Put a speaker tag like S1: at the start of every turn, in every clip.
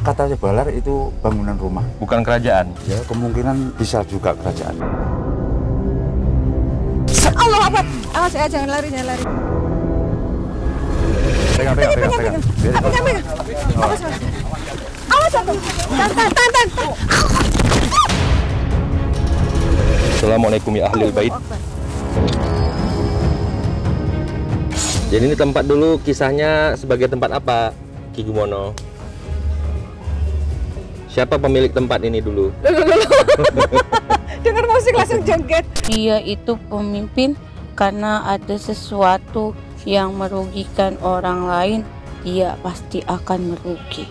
S1: Kata Sebalar itu bangunan rumah.
S2: Bukan kerajaan.
S1: Ya, kemungkinan bisa juga kerajaan.
S3: Allah Akbar. Awas ya, jangan lari, jangan lari.
S1: Pegang.
S3: Awas, awas. Tahan.
S2: Assalamualaikum ya ahlil bait. Jadi ini tempat dulu kisahnya sebagai tempat apa, Ki Gumono? Siapa pemilik tempat ini dulu?
S3: Dengar musik langsung jengket.
S4: Dia itu pemimpin karena ada sesuatu yang merugikan orang lain, dia pasti akan merugi.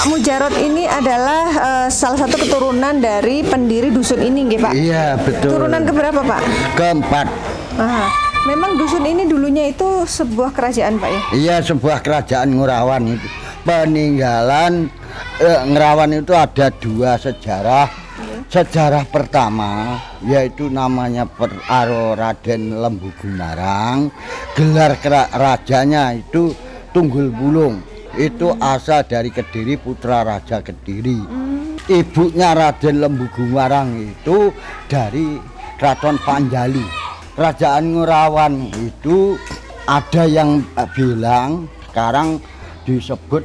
S3: Mujarot ini adalah salah satu keturunan dari pendiri dusun ini, nggih Pak?
S5: Iya, betul.
S3: Turunan keberapa Pak?
S5: Keempat.
S3: Aha. Memang dusun ini dulunya itu sebuah kerajaan Pak ya?
S5: Iya, sebuah kerajaan Ngurawan itu. Peninggalan Ngurawan itu ada dua sejarah. Sejarah pertama yaitu namanya Peraro Raden Lembu Gumarang. Gelar rajanya itu Tunggul Bulung. Itu asal dari Kediri, putra Raja Kediri. Ibunya Raden Lembu Gumarang itu dari Keraton Panjali. Kerajaan Ngurawan itu ada yang bilang sekarang disebut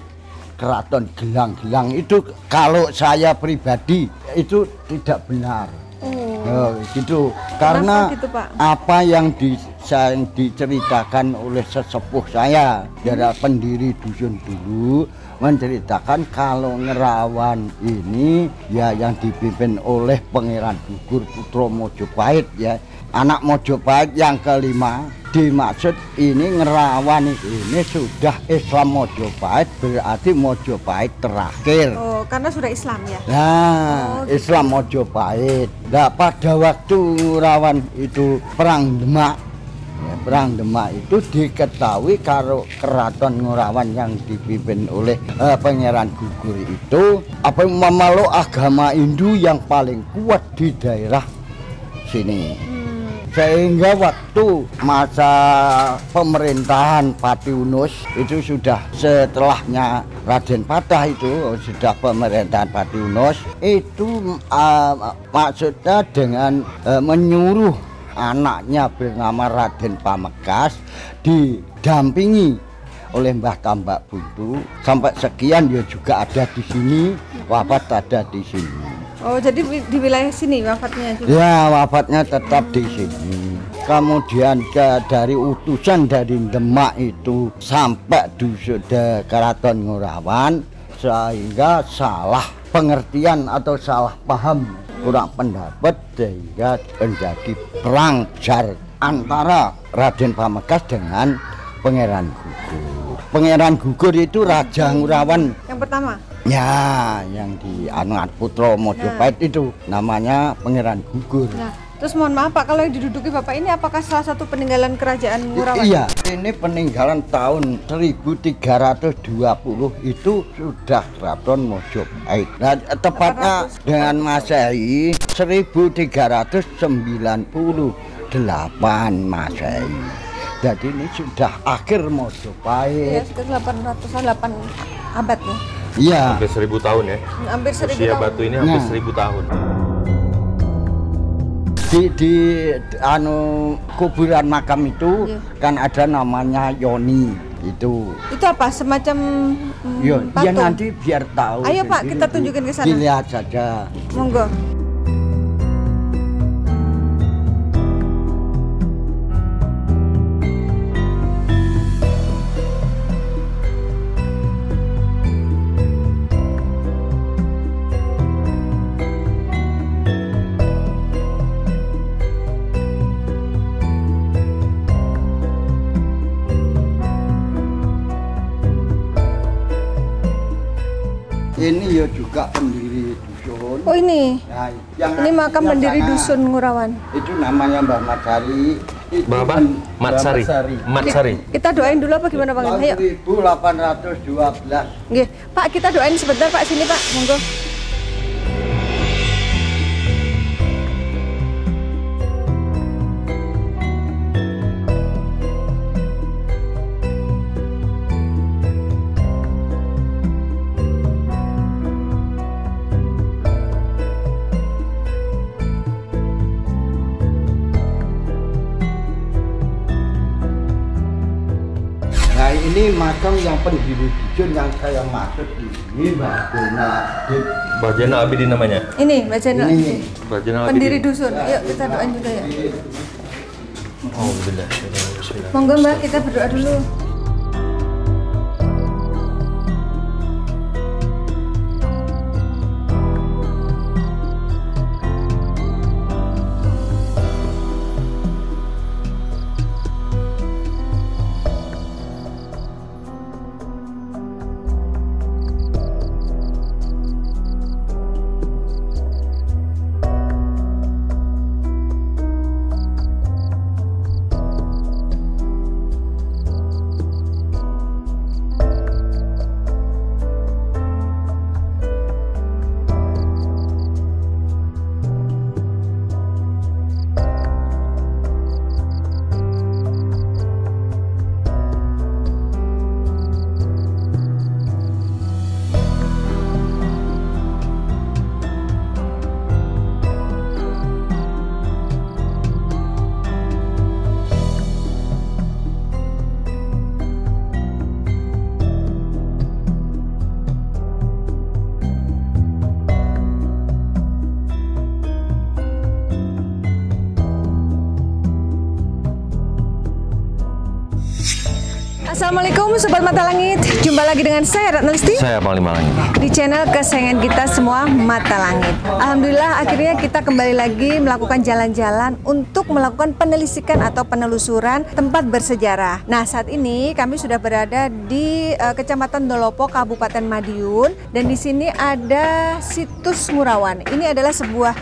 S5: Keraton Gelang-Gelang. Itu kalau saya pribadi itu tidak benar. Gitu. Karena
S3: gitu, Pak?
S5: apa yang diceritakan oleh sesepuh saya dari pendiri dusun dulu menceritakan kalau Ngerawan ini ya yang dipimpin oleh Pangeran Gugur Putra Mojopahit ya, anak Mojopahit yang kelima. Dimaksud ini Ngerawan ini sudah Islam Mojopahit, berarti Mojopahit terakhir.
S3: Oh, karena sudah Islam ya?
S5: Nah,
S3: gitu.
S5: Islam Mojopahit. Nah, pada waktu Ngerawan itu perang Demak, ya, perang Demak itu diketahui kalau keraton Ngurawan yang dipimpin oleh Pangeran Gugur itu memeluk agama Hindu yang paling kuat di daerah sini. Sehingga waktu masa pemerintahan Patiunus itu sudah setelahnya Raden Patah itu sudah pemerintahan Patiunus itu maksudnya dengan menyuruh anaknya bernama Raden Pamekas didampingi oleh Mbah Tambak Buntu sampai sekian dia juga ada di sini, wafat ada di sini.
S3: Oh, jadi di wilayah sini wafatnya juga?
S5: Ya, wafatnya tetap di sini. Kemudian dari utusan dari Demak itu sampai dusun Keraton Ngurawan sehingga salah pengertian atau salah paham, kurang pendapat sehingga menjadi perang besar antara Raden Pamekas dengan Pangeran Gugur. Pangeran Gugur itu Raja Ngurawan
S3: yang pertama?
S5: Ya, yang di anak Putra Mojopahit itu namanya Pangeran Gugur.
S3: Nah, terus mohon maaf Pak, kalau yang diduduki Bapak ini apakah salah satu peninggalan kerajaan Ngurawan?
S5: Iya, ini peninggalan tahun 1320 itu sudah Keraton Mojopahit. Nah, tepatnya dengan Masehi 1398 Masehi. Jadi ini sudah akhir Mojopahit.
S3: Ya, sekitar 808 abad ya.
S5: Iya.
S2: Hampir 1000 tahun ya.
S3: Hampir 1000
S2: Usia
S3: tahun.
S2: batu ini hampir
S5: Nah.
S2: 1000 tahun.
S5: Di kuburan makam itu
S3: Iya.
S5: kan ada namanya Yoni itu.
S3: Itu apa? Semacam
S5: Yo, dia
S3: patung?
S5: nanti biar tahu.
S3: Ayo, Pak,
S5: sendiri.
S3: kita tunjukin ke sana.
S5: Dilihat saja.
S3: Monggo.
S5: Ini ya juga pendiri dusun.
S3: Oh ini.
S5: Nah, yang
S3: Ini makam
S5: yang
S3: pendiri
S5: sana,
S3: dusun Ngurawan.
S5: Itu namanya Mbak Matsari. Itu
S2: Mbak apa?
S5: Mbak
S2: Matsari. Matsari.
S3: Kita doain dulu apa gimana Bang?
S5: Tahun
S3: Ayo.
S5: 1812.
S3: Nggih. Pak, kita doain sebentar Pak, sini Pak. Monggo.
S5: Nah, ini makam yang pendiri dusun yang saya maksud ini Mbak Dona.
S2: Mbah Zainal Abidin namanya.
S3: Ini Mbak Zainal.
S5: Ini.
S2: Mbah Zainal
S3: Pendiri
S2: Abidin.
S3: dusun. Ayo kita doain juga ya.
S2: Alhamdulillah. Bismillah.
S3: Monggo Mbak, kita berdoa dulu. Assalamualaikum Sobat Mata Langit. Jumpa lagi dengan saya Ratna Listi
S2: Saya Panglima Langit.
S3: di channel kesayangan kita semua, Mata Langit. Alhamdulillah akhirnya kita kembali lagi melakukan jalan-jalan untuk melakukan penelusuran atau penelusuran tempat bersejarah. Nah, saat ini kami sudah berada di Kecamatan Dolopo, Kabupaten Madiun, dan di sini ada situs Ngurawan. Ini adalah sebuah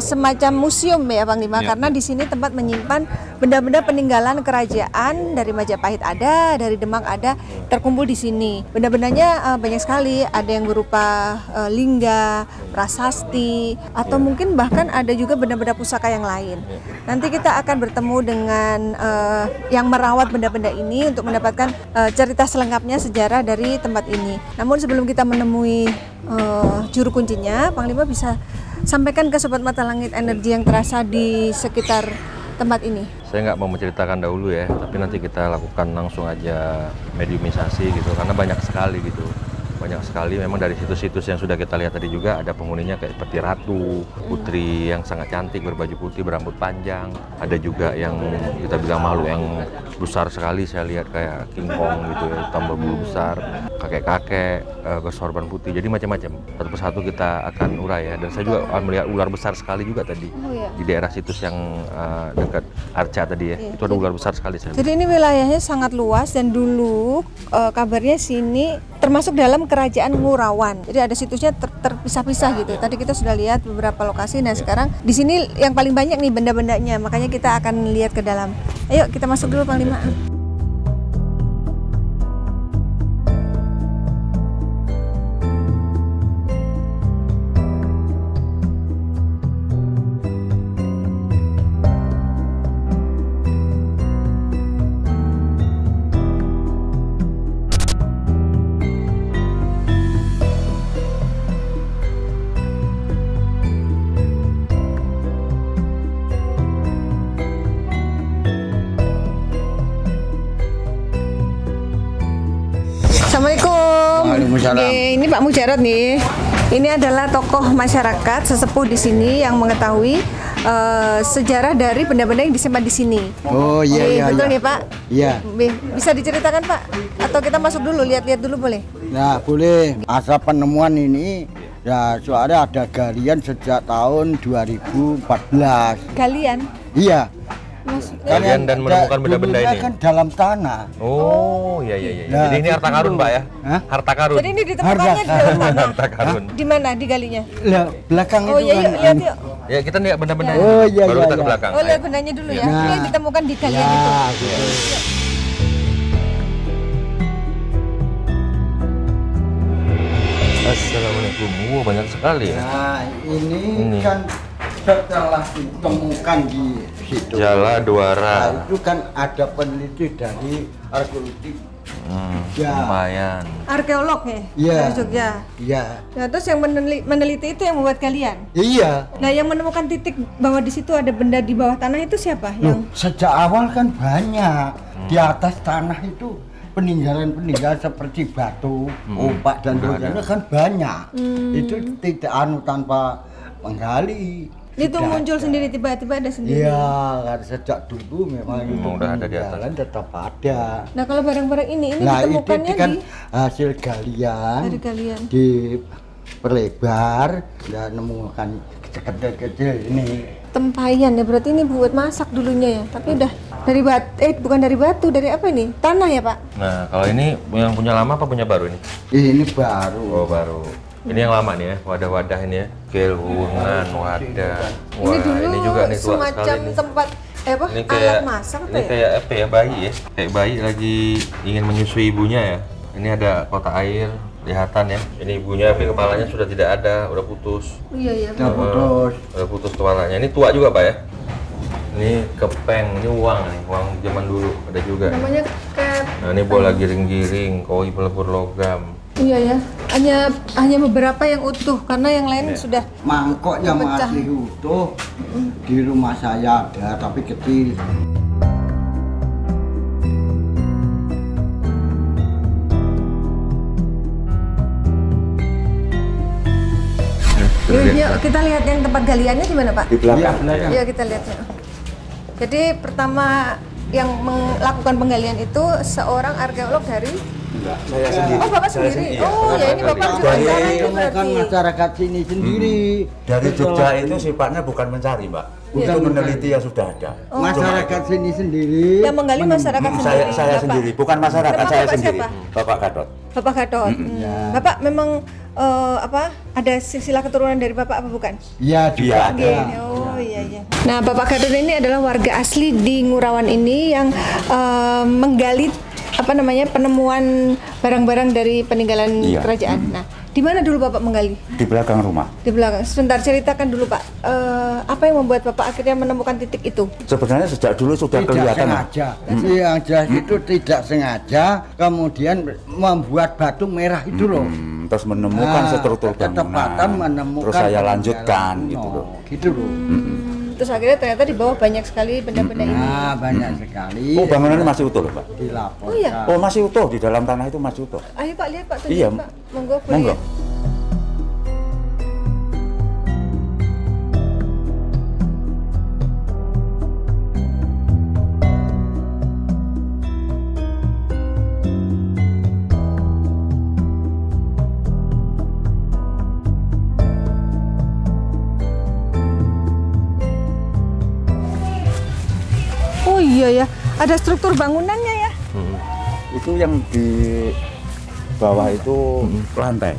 S3: semacam museum ya Bang Lima, karena di sini tempat menyimpan benda-benda peninggalan kerajaan. Dari Majapahit ada, dari Demak ada, terkumpul di sini. Benda-bendanya banyak sekali, ada yang berupa lingga, prasasti, atau mungkin bahkan ada juga benda-benda pusaka yang lain. Nanti kita akan bertemu dengan yang merawat benda-benda ini untuk mendapatkan cerita selengkapnya sejarah dari tempat ini. Namun sebelum kita menemui juru kuncinya, Panglima bisa sampaikan ke Sobat Mata Langit energi yang terasa di sekitar tempat ini.
S2: Saya nggak mau menceritakan dahulu ya, tapi nanti kita lakukan langsung aja mediumisasi gitu, karena banyak sekali gitu. Banyak sekali memang dari situs-situs yang sudah kita lihat tadi juga ada penghuninya kayak seperti ratu, putri yang sangat cantik berbaju putih berambut panjang. Ada juga yang kita bilang makhluk yang besar sekali, saya lihat kayak King Kong gitu ya, tambah bulu besar, kakek-kakek, bersorban putih. Jadi macam-macam. Satu persatu kita akan urai ya. Dan saya juga melihat ular besar sekali juga tadi di daerah situs yang dekat Arca tadi ya. Itu ada ular besar sekali saya.
S3: Jadi ini wilayahnya sangat luas dan dulu kabarnya sini termasuk dalam kerajaan Ngurawan. Jadi ada situsnya terpisah-pisah gitu. Tadi kita sudah lihat beberapa lokasi. Nah sekarang di sini yang paling banyak nih benda-bendanya. Makanya kita akan lihat ke dalam. Ayo kita masuk dulu Panglima.
S5: Waalaikumsalam.
S3: Ini Pak Mujarot nih. Ini adalah tokoh masyarakat sesepuh di sini yang mengetahui sejarah dari benda-benda yang disimpan di sini.
S5: Oh iya
S3: Oke,
S5: iya.
S3: betul
S5: iya.
S3: nih Pak?
S5: Iya.
S3: Bisa diceritakan Pak? Atau kita masuk dulu, lihat-lihat dulu boleh?
S5: Nah boleh. Asal penemuan ini, ya soalnya ada galian sejak tahun 2014.
S3: Galian?
S5: Iya.
S2: Galian dan menemukan benda-benda
S5: dulunya
S2: ini.
S5: kan dalam tanah.
S2: Oh iya iya iya.
S5: Nah,
S2: Jadi ini harta karun
S5: itu.
S2: Pak ya?
S5: Hah?
S2: Harta karun.
S3: Jadi ini ditemukannya di dalam tanah?
S2: Harta karun.
S3: Di mana digalinya?
S5: Lah belakang
S3: Oh
S5: itu
S3: iya,
S5: kan.
S3: yuk, lihat yuk.
S2: Ya kita lihat benda-benda
S5: Ya.
S2: ini.
S5: Oh, iya,
S2: Baru
S5: iya,
S2: kita ke
S5: iya.
S2: belakang.
S3: Oh, lihat
S2: Ayo.
S3: bendanya dulu ya.
S5: Nah.
S3: Ini yang ditemukan di galian itu.
S5: Ya, gitu.
S2: Assalamualaikum. Wah banyak sekali ya.
S5: Nah ini
S2: Ini.
S5: kan setelah ditemukan di situ.
S2: Jala Duara.
S5: Nah, itu kan ada peneliti dari arkeologi. Ya.
S2: Lumayan.
S3: Arkeolog ya?
S5: Iya.
S3: Dari Jogja.
S5: Iya.
S3: Nah, terus yang meneliti itu yang membuat kalian?
S5: Iya.
S3: Nah, yang menemukan titik bahwa di situ ada benda di bawah tanah itu siapa?
S5: Loh,
S3: Yang
S5: sejak awal kan banyak di atas tanah itu peninggalan-peninggalan seperti batu, opak dan sebagainya kan banyak. Itu tidak tanpa menggali.
S3: itu
S5: Tidak
S3: muncul
S5: ada.
S3: sendiri tiba-tiba ada sendiri.
S5: Iya, kan sejak dulu memang itu
S2: udah ada di atas.
S5: peninggalan tetap ada.
S3: Nah, kalau barang-barang ini
S5: Nah itu
S3: ditemukannya
S5: kan
S3: di
S5: hasil galian
S3: dari kalian.
S5: diperlebar dan menemukan kecil-kecil ini.
S3: Tempayan ya, berarti ini buat masak dulunya ya. Tapi udah dari bukan dari batu, dari apa ini? Tanah ya, Pak?
S2: Nah kalau ini yang punya lama apa punya baru ini?
S5: Ini baru.
S2: Oh baru. Ini yang lama nih ya, wadah-wadah ini ya. Kelhungan, wadah. Wah,
S3: ini dulu
S2: ini juga nih tua
S3: semacam
S2: sekali nih.
S3: tempat apa?
S2: Ini
S3: Alat masak apa
S2: ini
S3: ya?
S2: kayak apa ya, bayi ya. Kayak bayi lagi ingin menyusui ibunya ya. Ini ada kotak air, kelihatan ya. Ini ibunya tapi kepalanya sudah tidak ada, udah putus.
S3: Iya, iya.
S5: Udah putus.
S2: Udah putus kepalanya. Ini tua juga Pak ya. Ini kepeng, ini uang nih, uang zaman dulu ada juga.
S3: Namanya kayak
S2: Nah ini bola giring-giring, koi pelebur logam.
S3: iya ya. Hanya beberapa yang utuh karena yang lain sudah
S5: Mangkoknya
S3: Pecah.
S5: masih utuh. Di rumah saya ada tapi kecil.
S3: Yuk, kita lihat yang tempat galiannya di mana, Pak?
S1: Di belakang.
S5: belakang.
S3: Iya, kita lihat. Yuk. Jadi pertama yang melakukan penggalian itu seorang arkeolog dari
S1: Saya sendiri.
S3: Oh, Bapak
S1: Saya
S3: sendiri.
S1: iya.
S3: Oh, ya ini Bapak juga
S1: Dari-
S3: cara itu
S5: Bukan
S3: berarti.
S5: masyarakat sini sendiri.
S1: Dari Jogja itu sifatnya bukan mencari, Mbak.
S5: Bukan
S1: Itu meneliti yang sudah ada.
S5: Masyarakat sini sendiri.
S3: Yang menggali masyarakat sendiri.
S1: Saya
S3: Bapak.
S1: sendiri, bukan masyarakat,
S3: Nama
S1: saya
S3: Bapak
S1: sendiri.
S3: siapa?
S1: Bapak Gatot.
S3: Bapak Gatot. Bapak memang apa? Ada silsilah keturunan dari Bapak apa bukan?
S5: Iya juga
S1: Iya,
S5: ada.
S3: Oh iya iya. Nah Bapak Gatot ini adalah warga asli di Ngurawan ini yang menggali apa namanya penemuan barang-barang dari peninggalan
S1: Iya.
S3: kerajaan. Nah di mana dulu Bapak menggali?
S1: Di belakang rumah.
S3: Di belakang. Sebentar ceritakan dulu Pak. Apa yang membuat Bapak akhirnya menemukan titik itu?
S1: Sebenarnya sejak dulu sudah
S5: Tidak
S1: kelihatan.
S5: sengaja. Yang jelas itu tidak sengaja, kemudian membuat batu merah itu loh.
S1: Terus menemukan
S5: Nah,
S1: struktur
S5: ketepatan
S1: bangunan.
S5: menemukan
S1: Terus saya
S5: peninggalan
S1: lanjutkan
S5: kuno.
S1: gitu loh.
S5: Gitu loh.
S3: Terus akhirnya ternyata di bawah banyak sekali benda-benda ini.
S5: Nah, banyak sekali.
S1: Oh, bangunannya masih utuh loh, Pak.
S5: Dilaporkan.
S3: Oh, iya?
S1: Oh, masih utuh di dalam tanah itu masih utuh.
S3: Ayo Pak lihat Pak tunjuk
S1: Iya.
S3: Pak. Monggo boleh.
S1: Monggo.
S3: ya? Oh iya ya, ada struktur bangunannya ya.
S1: Itu yang di bawah itu lantai.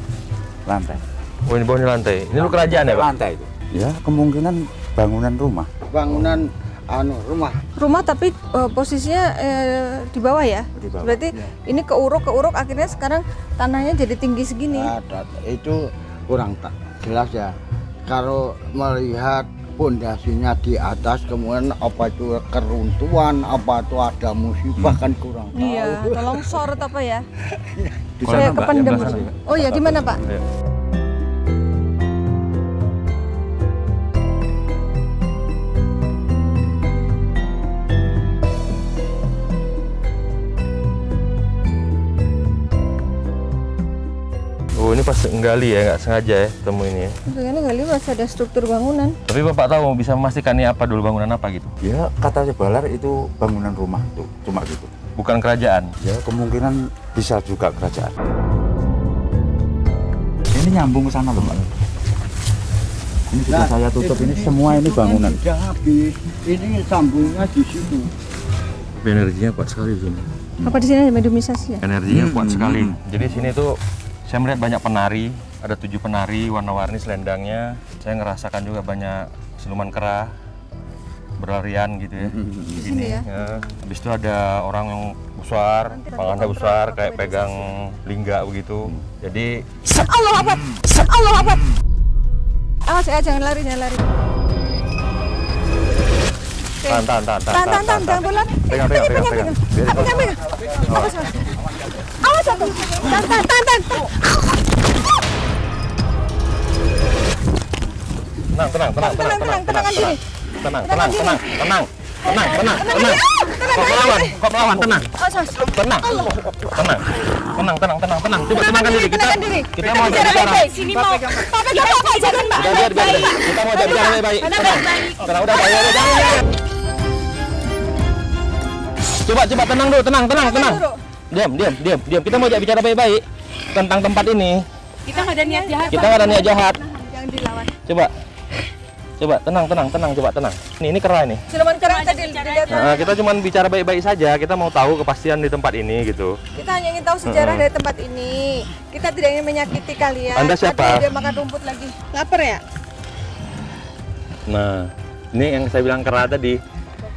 S1: Lantai.
S2: Oh ini bawah ini lantai. Ini lu kerajaan ya Pak?
S1: Lantai itu. Ya, kemungkinan bangunan rumah.
S5: Bangunan rumah.
S3: Rumah tapi posisinya di bawah ya.
S1: Di bawah.
S3: Berarti ini keuruk akhirnya sekarang tanahnya jadi tinggi segini.
S5: Ada, itu kurang tak jelas ya. Kalau melihat pondasinya di atas, kemudian apa itu keruntuhan, apa itu ada musibah kan kurang tahu.
S3: Iya, tolong sorot apa ya?
S1: Di
S3: Saya
S1: sana, Mbak,
S3: kependem.
S1: yang sana.
S3: Oh ya, di mana Pak?
S2: Ayo. pas nggali ya, nggak sengaja ya ketemu ini ya.
S3: Ini gali masih ada struktur bangunan.
S2: Tapi Bapak tahu bisa memastikan ini apa dulu, bangunan apa gitu?
S1: Ya kata Balar itu bangunan rumah tuh, cuma gitu.
S2: Bukan kerajaan.
S1: Ya kemungkinan bisa juga kerajaan. Ini nyambung ke sana loh Pak. Ini sudah saya tutup, ini semua ini bangunan.
S5: Sudah habis, ini sambungnya di situ.
S2: Energinya kuat sekali di sini.
S3: Apa di sini ada mediumisasi ya?
S2: Energinya kuat sekali. Jadi sini tuh saya melihat banyak penari, ada 7 penari warna-warni selendangnya. Saya ngerasakan juga banyak siluman kera berlarian gitu ya. Di
S3: sini ya?
S2: Habis itu ada orang yang besar, panganda besar kayak pegang lingga begitu. Jadi
S3: Allah apa? Allah apa? Awas ya, jangan lari, jangan lari.
S2: tahan,
S3: Jangan bola.
S2: Pegang.
S3: Pegang. Awas. Awas aku. Tahan.
S2: Tenang sini. Tenang. Kok melawan, tenang. Tenang. Coba tenangkan diri. Kita mau bicara.
S3: Sini mau. Papa jangan Mbak.
S2: Biar. Kita mau bicara baik-baik. Tenang, udah. Jangan. Coba tenang dulu, tenang. Diam. Kita mau bicara baik-baik tentang tempat ini.
S4: Kita nggak ada niat jahat.
S3: Jangan dilawan.
S2: Coba tenang, coba tenang. Ini kera ini.
S3: Siluman kera tadi dilihat.
S2: Nah, kita cuma bicara baik-baik saja. Kita mau tahu kepastian di tempat ini gitu.
S3: Kita hanya ingin tahu sejarah dari tempat ini. Kita tidak ingin menyakiti kalian.
S2: Anda siapa?
S3: Dia makan rumput lagi. Lapar ya?
S2: Nah, ini yang saya bilang kera tadi.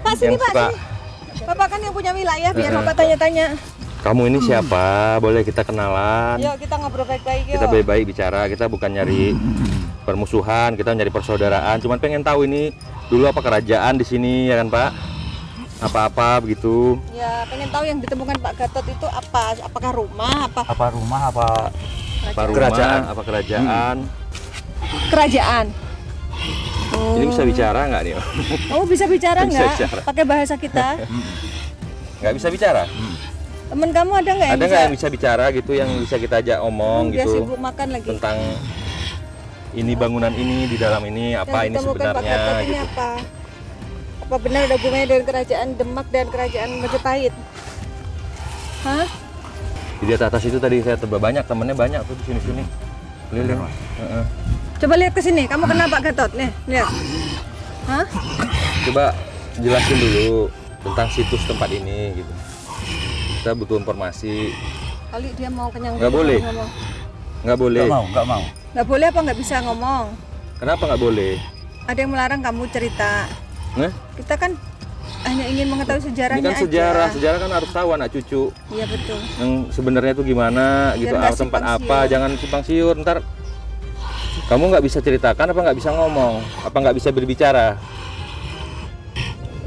S3: Pak sini
S2: yang
S3: Pak.
S2: suka.
S3: Sini. Bapak kan yang punya wilayah, biar Bapak tanya-tanya.
S2: Kamu ini siapa? Boleh kita kenalan?
S3: Yuk kita ngobrol baik-baik yuk.
S2: Kita baik-baik bicara. Kita bukan nyari permusuhan, kita nyari persaudaraan. Cuman pengen tahu ini dulu apa kerajaan di sini ya kan Pak? Apa-apa begitu?
S3: Ya pengen tahu yang ditemukan Pak Gatot itu apa? Apakah rumah?
S1: Apa rumah, apa
S2: Apa rumah,
S1: kerajaan?
S2: apa kerajaan?
S3: Kerajaan.
S2: Ini bisa bicara nggak nih?
S3: Kamu bisa bicara
S2: Bisa
S3: nggak?
S2: bicara.
S3: Pakai bahasa kita.
S2: Nggak bisa bicara?
S3: Temen kamu ada nggak yang
S2: Ada nggak yang bisa bicara gitu, yang bisa kita ajak omong
S3: Dia
S2: gitu
S3: sibuk makan lagi.
S2: tentang ini bangunan ini, di dalam ini apa ini
S3: Yang ditemukan Pak
S2: sebenarnya
S3: Gatot ini
S2: gitu.
S3: apa? Apa benar ada hubungannya dengan kerajaan Demak dan kerajaan Majapahit? Hah?
S2: Di atas itu tadi saya tebak banyak, temennya banyak tuh di sini-sini. Keliling. Heeh.
S3: Coba lihat ke sini. Kamu kenal Pak Gatot? Nih, lihat. Hah?
S2: Coba jelasin dulu tentang situs tempat ini gitu. Kita butuh informasi.
S3: Kali dia mau kenyang.
S2: Nggak
S3: dulu
S2: boleh.
S3: ngomong.
S2: Nggak boleh.
S1: Nggak mau.
S3: Nggak boleh apa nggak bisa ngomong?
S2: Kenapa nggak boleh?
S3: Ada yang melarang kamu cerita.
S2: Nah,
S3: Kita kan hanya ingin mengetahui
S2: ini
S3: sejarahnya
S2: kan sejarah.
S3: aja.
S2: Sejarah kan harus tahu anak cucu.
S3: Iya betul.
S2: Yang sebenarnya itu gimana gitu,
S3: nggak
S2: tempat
S3: simpang
S2: apa,
S3: siur.
S2: jangan simpang siur. Ntar kamu nggak bisa ceritakan apa nggak bisa ngomong, apa nggak bisa berbicara.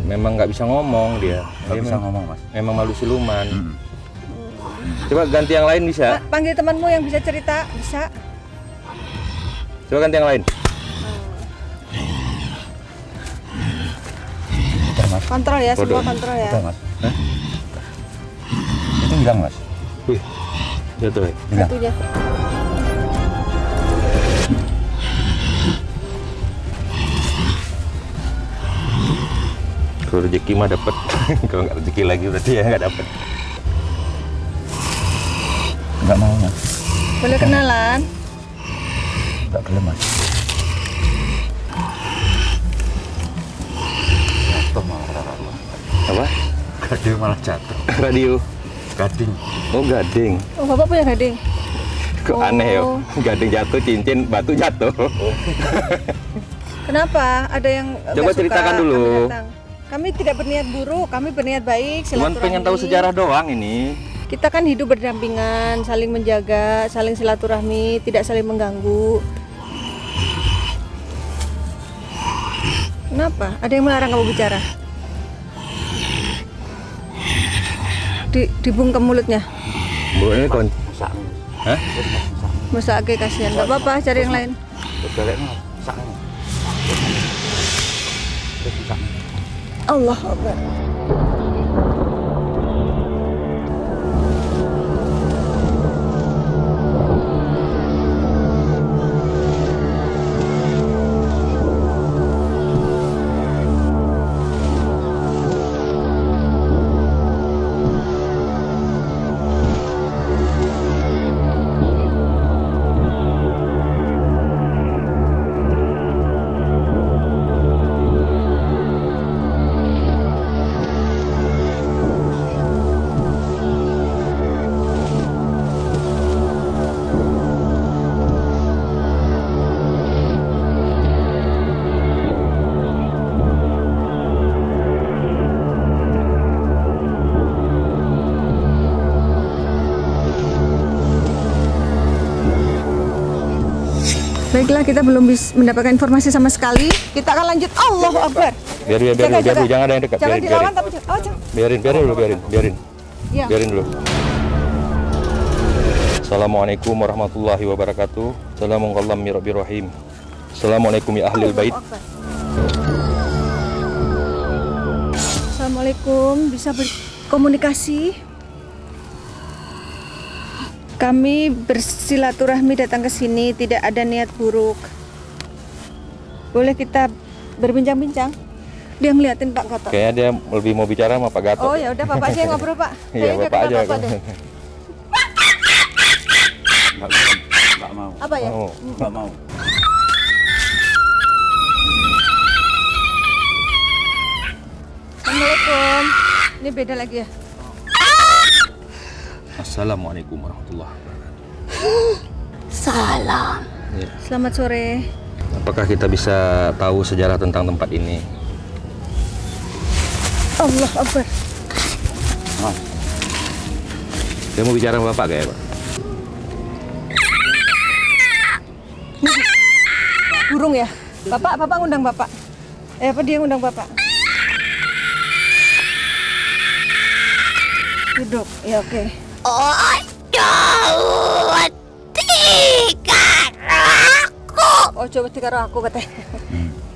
S2: Memang nggak bisa ngomong dia.
S1: Nggak bisa ngomong Mas.
S2: Memang malu siluman. Coba ganti yang lain bisa.
S3: Panggil temanmu yang bisa cerita, bisa.
S2: Coba ganti yang lain.
S1: Udah Mas.
S3: Kontrol ya, semua
S2: Waduh.
S3: kontrol ya.
S1: Udah Mas. Itu hilang Mas.
S2: Wih, jatuh ya.
S1: Hilang.
S3: Satunya.
S2: Kalau rezeki mah dapet. Kalau nggak rezeki lagi berarti ya nggak dapet.
S1: Nggak mau Mas.
S3: Boleh kenalan?
S1: Nggak boleh Mas. Jatuh malah rara-rara.
S2: Apa?
S1: Gading malah jatuh.
S2: Radio.
S1: Gading.
S2: Oh gading.
S3: Oh, Bapak punya gading?
S2: Kok
S3: Oh.
S2: aneh ya? Gading jatuh, cincin, batu jatuh.
S3: Kenapa? Ada yang
S2: Coba
S3: nggak
S2: ceritakan
S3: suka
S2: dulu.
S3: kami datang? Kami tidak berniat buruk, kami berniat baik,
S2: Cuman pengen tahu
S3: silaturahmi.
S2: sejarah doang ini.
S3: Kita kan hidup berdampingan, saling menjaga, saling silaturahmi, tidak saling mengganggu. Kenapa? Ada yang melarang kamu bicara? Dibungkem mulutnya.
S2: Bu ini kon.
S1: Saknya.
S2: Hah?
S3: Masa agak kasihan, nggak apa-apa, cari yang lain.
S1: Baleknya saknya. Terus bisa.
S3: Allah Akbar. Baiklah, kita belum mendapatkan informasi sama sekali. Kita akan lanjut. Allahu Akbar.
S2: Biar dulu, jangan ada yang dekat.
S3: Jangan dilawan tapi
S2: Biarin dulu.
S3: Ya.
S2: Biarin dulu. Assalamualaikum warahmatullahi wabarakatuh. Assalamualaikum. Assalamualaikum ya ahlil bait.
S3: Assalamualaikum, bisa berkomunikasi? Kami bersilaturahmi datang ke sini, tidak ada niat buruk. Boleh kita berbincang-bincang? Dia ngeliatin Pak Gatot.
S2: Kayaknya dia lebih mau bicara sama Pak Gatot.
S3: Oh ya udah, Bapak aja yang ngobrol, Pak.
S2: Iya, Bapak aja.
S1: Nggak mau.
S3: Apa ya?
S1: Nggak mau.
S3: Assalamualaikum. Ini beda lagi ya?
S2: Assalamualaikum warahmatullahi wabarakatuh.
S4: Salam.
S2: Ya.
S3: Selamat sore.
S2: Apakah kita bisa tahu sejarah tentang tempat ini?
S3: Allah Akbar.
S2: Dia mau bicara sama Bapak kayak Pak?
S3: Burung ya? Bapak ngundang Bapak. Apa dia ngundang Bapak? Duduk. Ya oke. Ojo wedi karo aku katanya.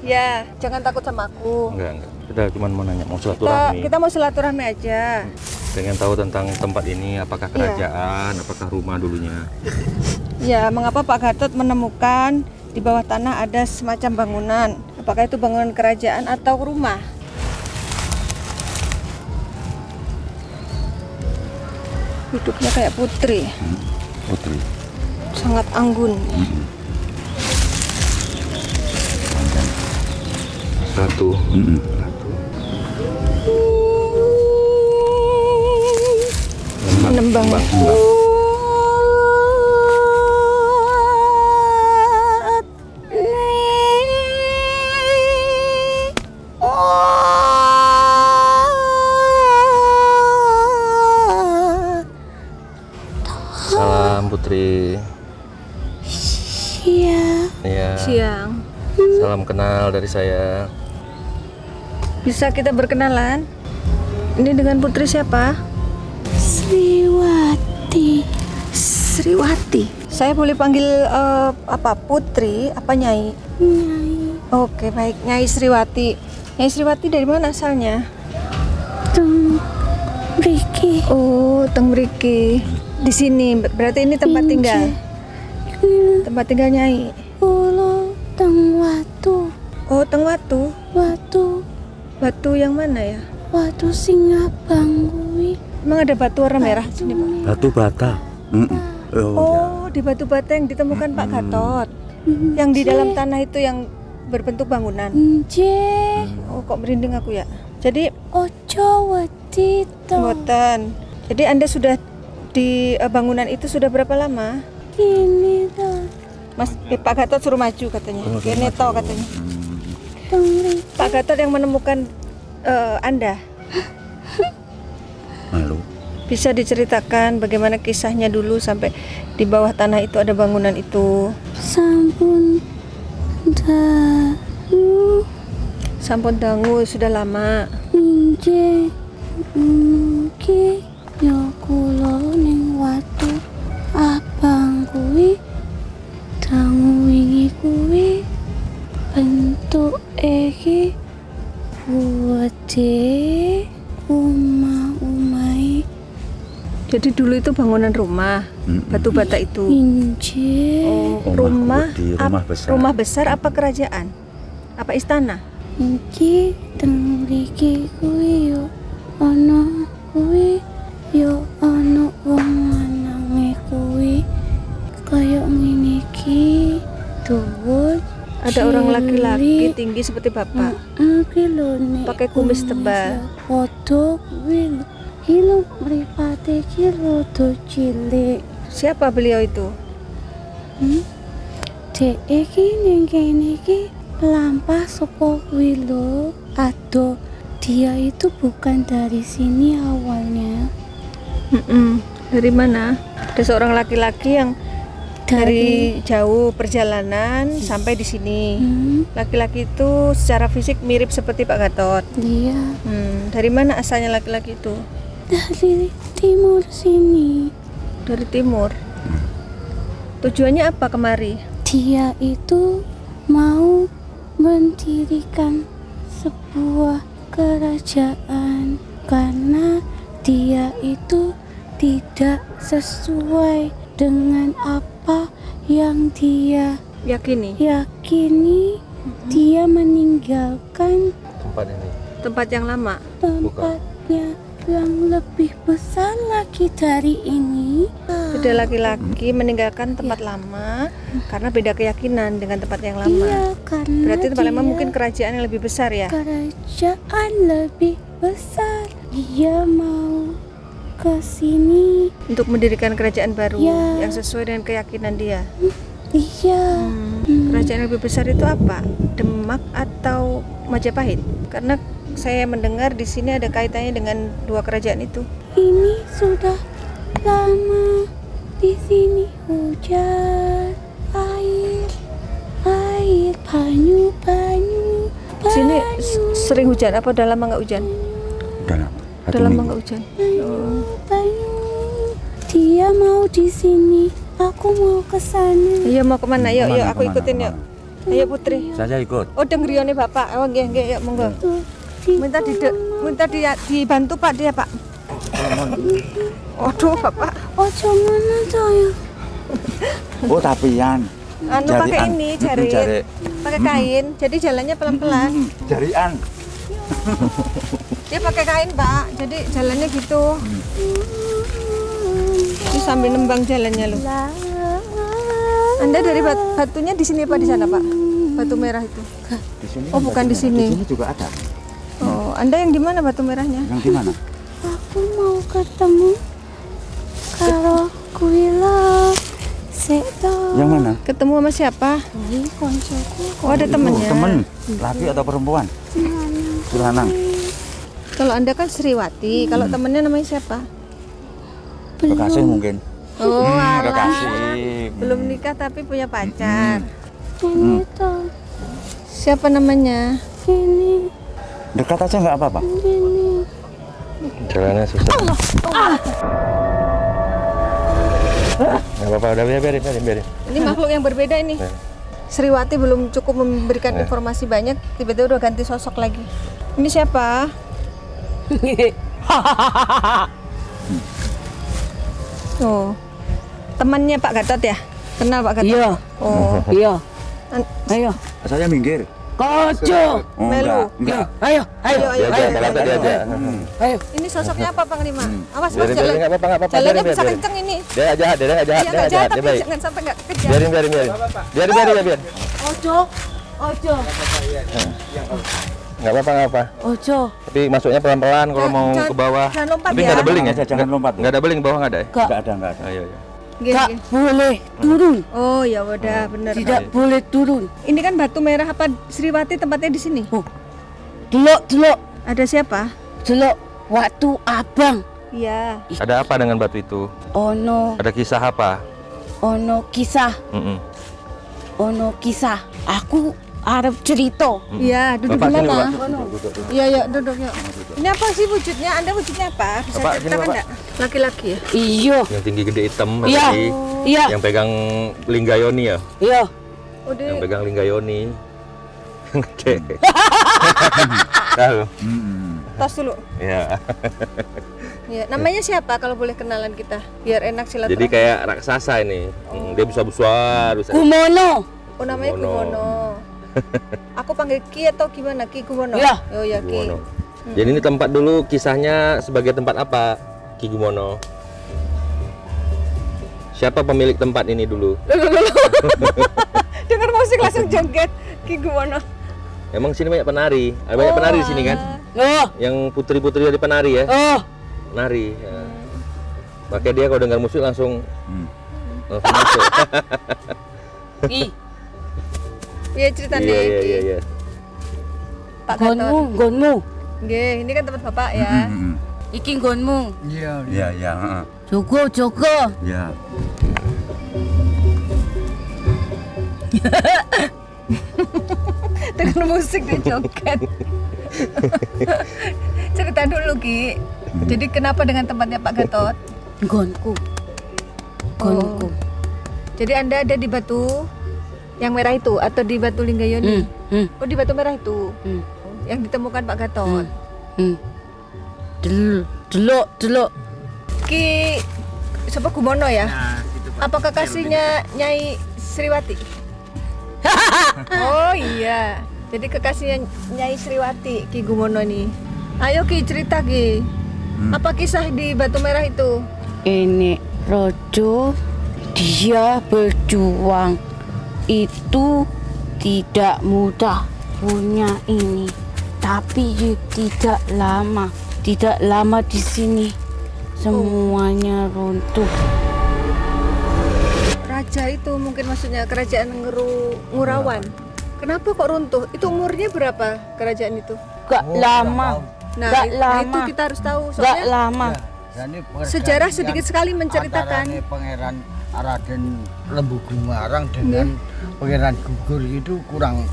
S3: Ya, jangan takut sama aku.
S2: Enggak. Kita cuma mau nanya, mau silaturahmi.
S3: Kita mau silaturahmi aja.
S2: Pengen tahu tentang tempat ini, apakah kerajaan, apakah rumah dulunya?
S3: Ya, mengapa Pak Gatot menemukan di bawah tanah ada semacam bangunan? Apakah itu bangunan kerajaan atau rumah? Hidupnya kayak putri,
S1: Putri.
S3: sangat anggun.
S2: Ratu.
S3: Menembang.
S2: Salam Putri. Iya.
S3: Siang.
S2: Salam kenal dari saya.
S3: Bisa kita berkenalan? Ini dengan putri siapa?
S4: Sriwati.
S3: Sriwati. Saya boleh panggil apa? Putri? Apa Nyai?
S4: Nyai.
S3: Oke, baik. Nyai Sriwati. Nyai Sriwati dari mana asalnya?
S4: Tung Riki.
S3: Oh, Teng Mriki. Di sini. Berarti ini tempat tinggal. Tempat tinggal Nyai.
S4: Pulau Teng Watu.
S3: Oh, Teng Watu. Batu yang mana ya?
S4: Watu Singabang kuwi.
S3: Emang ada batu warna merah di sini, Pak?
S1: Batu bata.
S3: Oh, di batu bata yang ditemukan Pak Gatot. Yang di dalam tanah itu yang berbentuk bangunan.
S4: Nje.
S3: Oh, kok merinding aku ya. Jadi,
S4: Ojo wedi to.
S3: mboten. Jadi Anda sudah di bangunan itu sudah berapa lama?
S4: Kini to.
S3: Mas, Pak Gatot suruh maju katanya. Kene to katanya.
S4: Teng Riki.
S3: Pak Gatot yang menemukan Anda.
S1: Malu.
S3: Bisa diceritakan bagaimana kisahnya dulu sampai di bawah tanah itu ada bangunan itu?
S4: Sampun dalu.
S3: Sampun dangu sudah lama.
S4: Inje mungkin yo kula ning watu abang kuwi dangu wingi kuwi bentuk iki gede umai
S3: Jadi dulu itu bangunan rumah, batu bata itu.
S4: inje
S3: Oh,
S1: Rumah besar.
S3: Rumah besar apa kerajaan? Apa istana?
S4: iki teng mriki kuwi yo ana kuwi yo ana wong lanange kuwi kaya ngene iki dhuwur.
S3: Ada orang laki-laki tinggi seperti bapak. Pakai kumis tebal.
S4: Foto kuwi kilo mripate kilo do cilik.
S3: Siapa beliau itu?
S4: Dek iki ning kene iki lampah saka kuwi lho. Aduh, dia itu bukan dari sini awalnya.
S3: Dari mana? Ada seorang laki-laki yang Dari jauh perjalanan sampai di sini. Laki-laki itu secara fisik mirip seperti Pak Gatot.
S4: Iya,
S3: Dari mana asalnya laki-laki itu?
S4: dari timur sini.
S3: Dari timur. Tujuannya apa kemari?
S4: Dia itu mau mendirikan sebuah kerajaan karena dia itu tidak sesuai dengan apa yang dia
S3: Yakini.
S4: yakini. Dia meninggalkan
S3: Tempat yang lama.
S4: tempatnya yang lebih besar lagi dari ini.
S3: Sudah laki-laki meninggalkan tempat lama karena beda keyakinan dengan tempat yang lama.
S4: Iya, karena
S3: Berarti tempat lama
S4: dia
S3: mungkin kerajaan yang lebih besar ya?
S4: kerajaan lebih besar. Dia mau ke sini.
S3: Untuk mendirikan kerajaan baru
S4: Ya.
S3: yang sesuai dengan keyakinan dia.
S4: Iya.
S3: Kerajaan yang lebih besar itu apa? Demak atau Majapahit? Karena saya mendengar di sini ada kaitannya dengan dua kerajaan itu.
S4: Ini sudah lama di sini hujan, air, banyu.
S3: Sini sering hujan apa udah lama nggak hujan?
S1: Udah lama.
S3: Udah lama nggak hujan.
S4: Banyu. Dia mau di sini, aku mau ke sana.
S3: Iya mau kemana? Yuk,
S1: Kemana,
S3: aku
S1: kemana,
S3: ikutin yuk. Ayo Putri.
S1: Saya ikut.
S3: Oh denggerione Bapak. Oh nggih nggih yuk monggo. Minta dibantu Pak dia Pak. Waduh Bapak.
S4: Ojo mana saya?
S1: Oh tapian.
S3: Anu pakai
S1: Jarian.
S3: ini jarit.
S1: Jarit.
S3: Pakai kain. Jadi jalannya pelan-pelan.
S1: Jarian.
S3: Dia pakai kain Pak. Jadi jalannya gitu. Ini sambil nembang jalannya loh. Anda dari batunya di sini apa di sana Pak? Batu merah itu.
S1: Di sini
S3: Oh, bukan di sini.
S1: Di sini juga ada.
S3: Oh, Anda yang di mana batu merahnya?
S1: Yang di mana?
S4: Aku mau ketemu kalau kuila seto.
S1: Yang mana?
S3: Ketemu sama siapa?
S4: Ini koncoku.
S3: Oh, ada temennya.
S1: Temen. Laki atau perempuan? Sulanang.
S3: Kalau Anda kan Sriwati, kalau temennya namanya siapa?
S1: Kekasih mungkin.
S3: Oh, alah.
S1: Kekasih.
S3: Belum nikah tapi punya pacar.
S4: Ini toh,
S3: Siapa namanya?
S4: ini,
S1: Dekat aja nggak apa-apa.
S4: ini.
S2: Jalannya susah. Nggak apa-apa, udah biarin.
S3: Ini makhluk yang berbeda ini. Sriwati belum cukup memberikan informasi banyak, tiba-tiba udah ganti sosok lagi. Ini siapa? Oh, temannya Pak Gatot ya? Kenal Pak Gatot?
S6: Iya,
S3: Oh,
S6: iya.
S3: an-
S6: Ayo,
S1: Saya minggir.
S6: koco.
S1: Oh,
S3: Melu.
S1: enggak.
S6: Ayo, ayo,
S3: Ayo,
S2: Dia aja, Pak Gatot dia aja.
S6: ayo.
S3: Ini sosoknya apa Panglima? Awas mas
S2: Biarin,
S3: jalan.
S2: nggak apa-apa.
S3: Jalannya
S2: Biarin,
S3: bisa
S2: biarin.
S3: kenceng ini.
S2: Dia nggak jahat,
S3: Iya nggak jahat
S2: dia
S3: tapi
S2: baik.
S3: jangan sampai nggak kejar.
S2: Biarin. Biarin.
S6: Ojo, ojo,
S2: Nggak apa-apa.
S6: ojo.
S2: Tapi masuknya pelan-pelan kalau mau
S3: Jangan-
S2: ke bawah.
S3: jangan lompat
S2: Tapi
S3: ya.
S2: nggak ada beling ya?
S1: Jangan lompat.
S2: Nggak ada beling bawah nggak ada ya?
S6: Kak,
S1: Nggak ada.
S2: Ayo.
S3: Gini,
S6: gak
S3: gini.
S6: boleh turun.
S3: Oh ya udah bener.
S6: Tidak boleh turun.
S3: Ini kan batu merah apa Sriwati tempatnya di sini?
S6: Delok,
S3: Ada siapa?
S6: waktu abang.
S3: Iya.
S2: Ada apa dengan batu itu?
S6: Ono,
S2: Ada kisah apa?
S6: ono kisah,
S2: Mm-mm.
S6: ono kisah. Aku arep cerita.
S3: Iya, duduk
S2: Bapak
S3: di
S2: sini,
S3: mana?
S2: Bapak.
S3: Iya, yuk duduk yuk. Ini apa sih wujudnya? Anda wujudnya apa? Bisa
S2: Bapak, sini,
S3: ceritakan
S2: Bapak.
S3: enggak? Laki-laki ya?
S6: Iyo,
S2: Yang tinggi gede hitam
S6: iya,
S2: tadi.
S6: iya,
S2: Yang pegang linggayoni ya?
S6: iya.
S3: Udah.
S2: Yang pegang linggayoni. Gede. Tahu?
S3: Tos dulu.
S2: Ya.
S3: Ya, namanya siapa kalau boleh kenalan kita? Biar enak silaturahmi.
S2: Jadi kayak raksasa ini. Dia bisa besar.
S6: Kumono.
S3: Oh, namanya
S2: Kumono.
S3: Kumono. Aku panggil Ki atau gimana? Ki Kumono?
S6: Iya.
S3: Oh ya Ki.
S2: Gumono. Jadi ini tempat dulu kisahnya sebagai tempat apa? Ki Gumono. Siapa pemilik tempat ini dulu?
S3: Dengar musik langsung joget. Ki Kumono.
S2: Emang sini banyak penari. Ada banyak penari di sini kan?
S6: Oh,
S2: Yang putri-putri dari penari ya?
S6: oh.
S2: Nari. Ya. Makanya dia kalau dengar musik langsung langsung masuk.
S6: Ih,
S3: Iya ceritanya Ki.
S2: Iya.
S3: Pak Gatot.
S6: gonmu.
S3: Nggih, ini kan tempat Bapak ya.
S6: Iki gonmu.
S1: Iya.
S6: Joko.
S1: Iya.
S3: Dengan musik dia joget. Cerita dulu Ki. Jadi kenapa dengan tempatnya Pak Gatot?
S6: Gonku. Gonku.
S3: Jadi Anda ada di Batu yang merah itu atau di Batu Linggayoni? Oh di Batu Merah itu yang ditemukan Pak Gatot.
S6: Delok.
S3: Ki siapa Gumono ya? Apa kekasihnya Nyai Sriwati? Oh iya. Jadi kekasihnya Nyai Sriwati Ki Gumono nih. Ayo Ki cerita Ki. Apa kisah di Batu Merah itu?
S4: Ini Rojo, dia berjuang itu tidak mudah punya ini, tapi tidak lama di sini semuanya runtuh.
S3: Raja itu mungkin maksudnya kerajaan Ngurawan. Kenapa kok runtuh? Itu umurnya berapa kerajaan itu?
S4: Gak lama.
S3: Nah,
S4: Gak
S3: itu
S4: lama.
S3: kita harus tahu
S4: Gak
S3: soalnya
S4: lama.
S3: sejarah sedikit sekali menceritakan.
S5: Pangeran Raden Lembu Gumarang dengan Pangeran Gugur itu kurang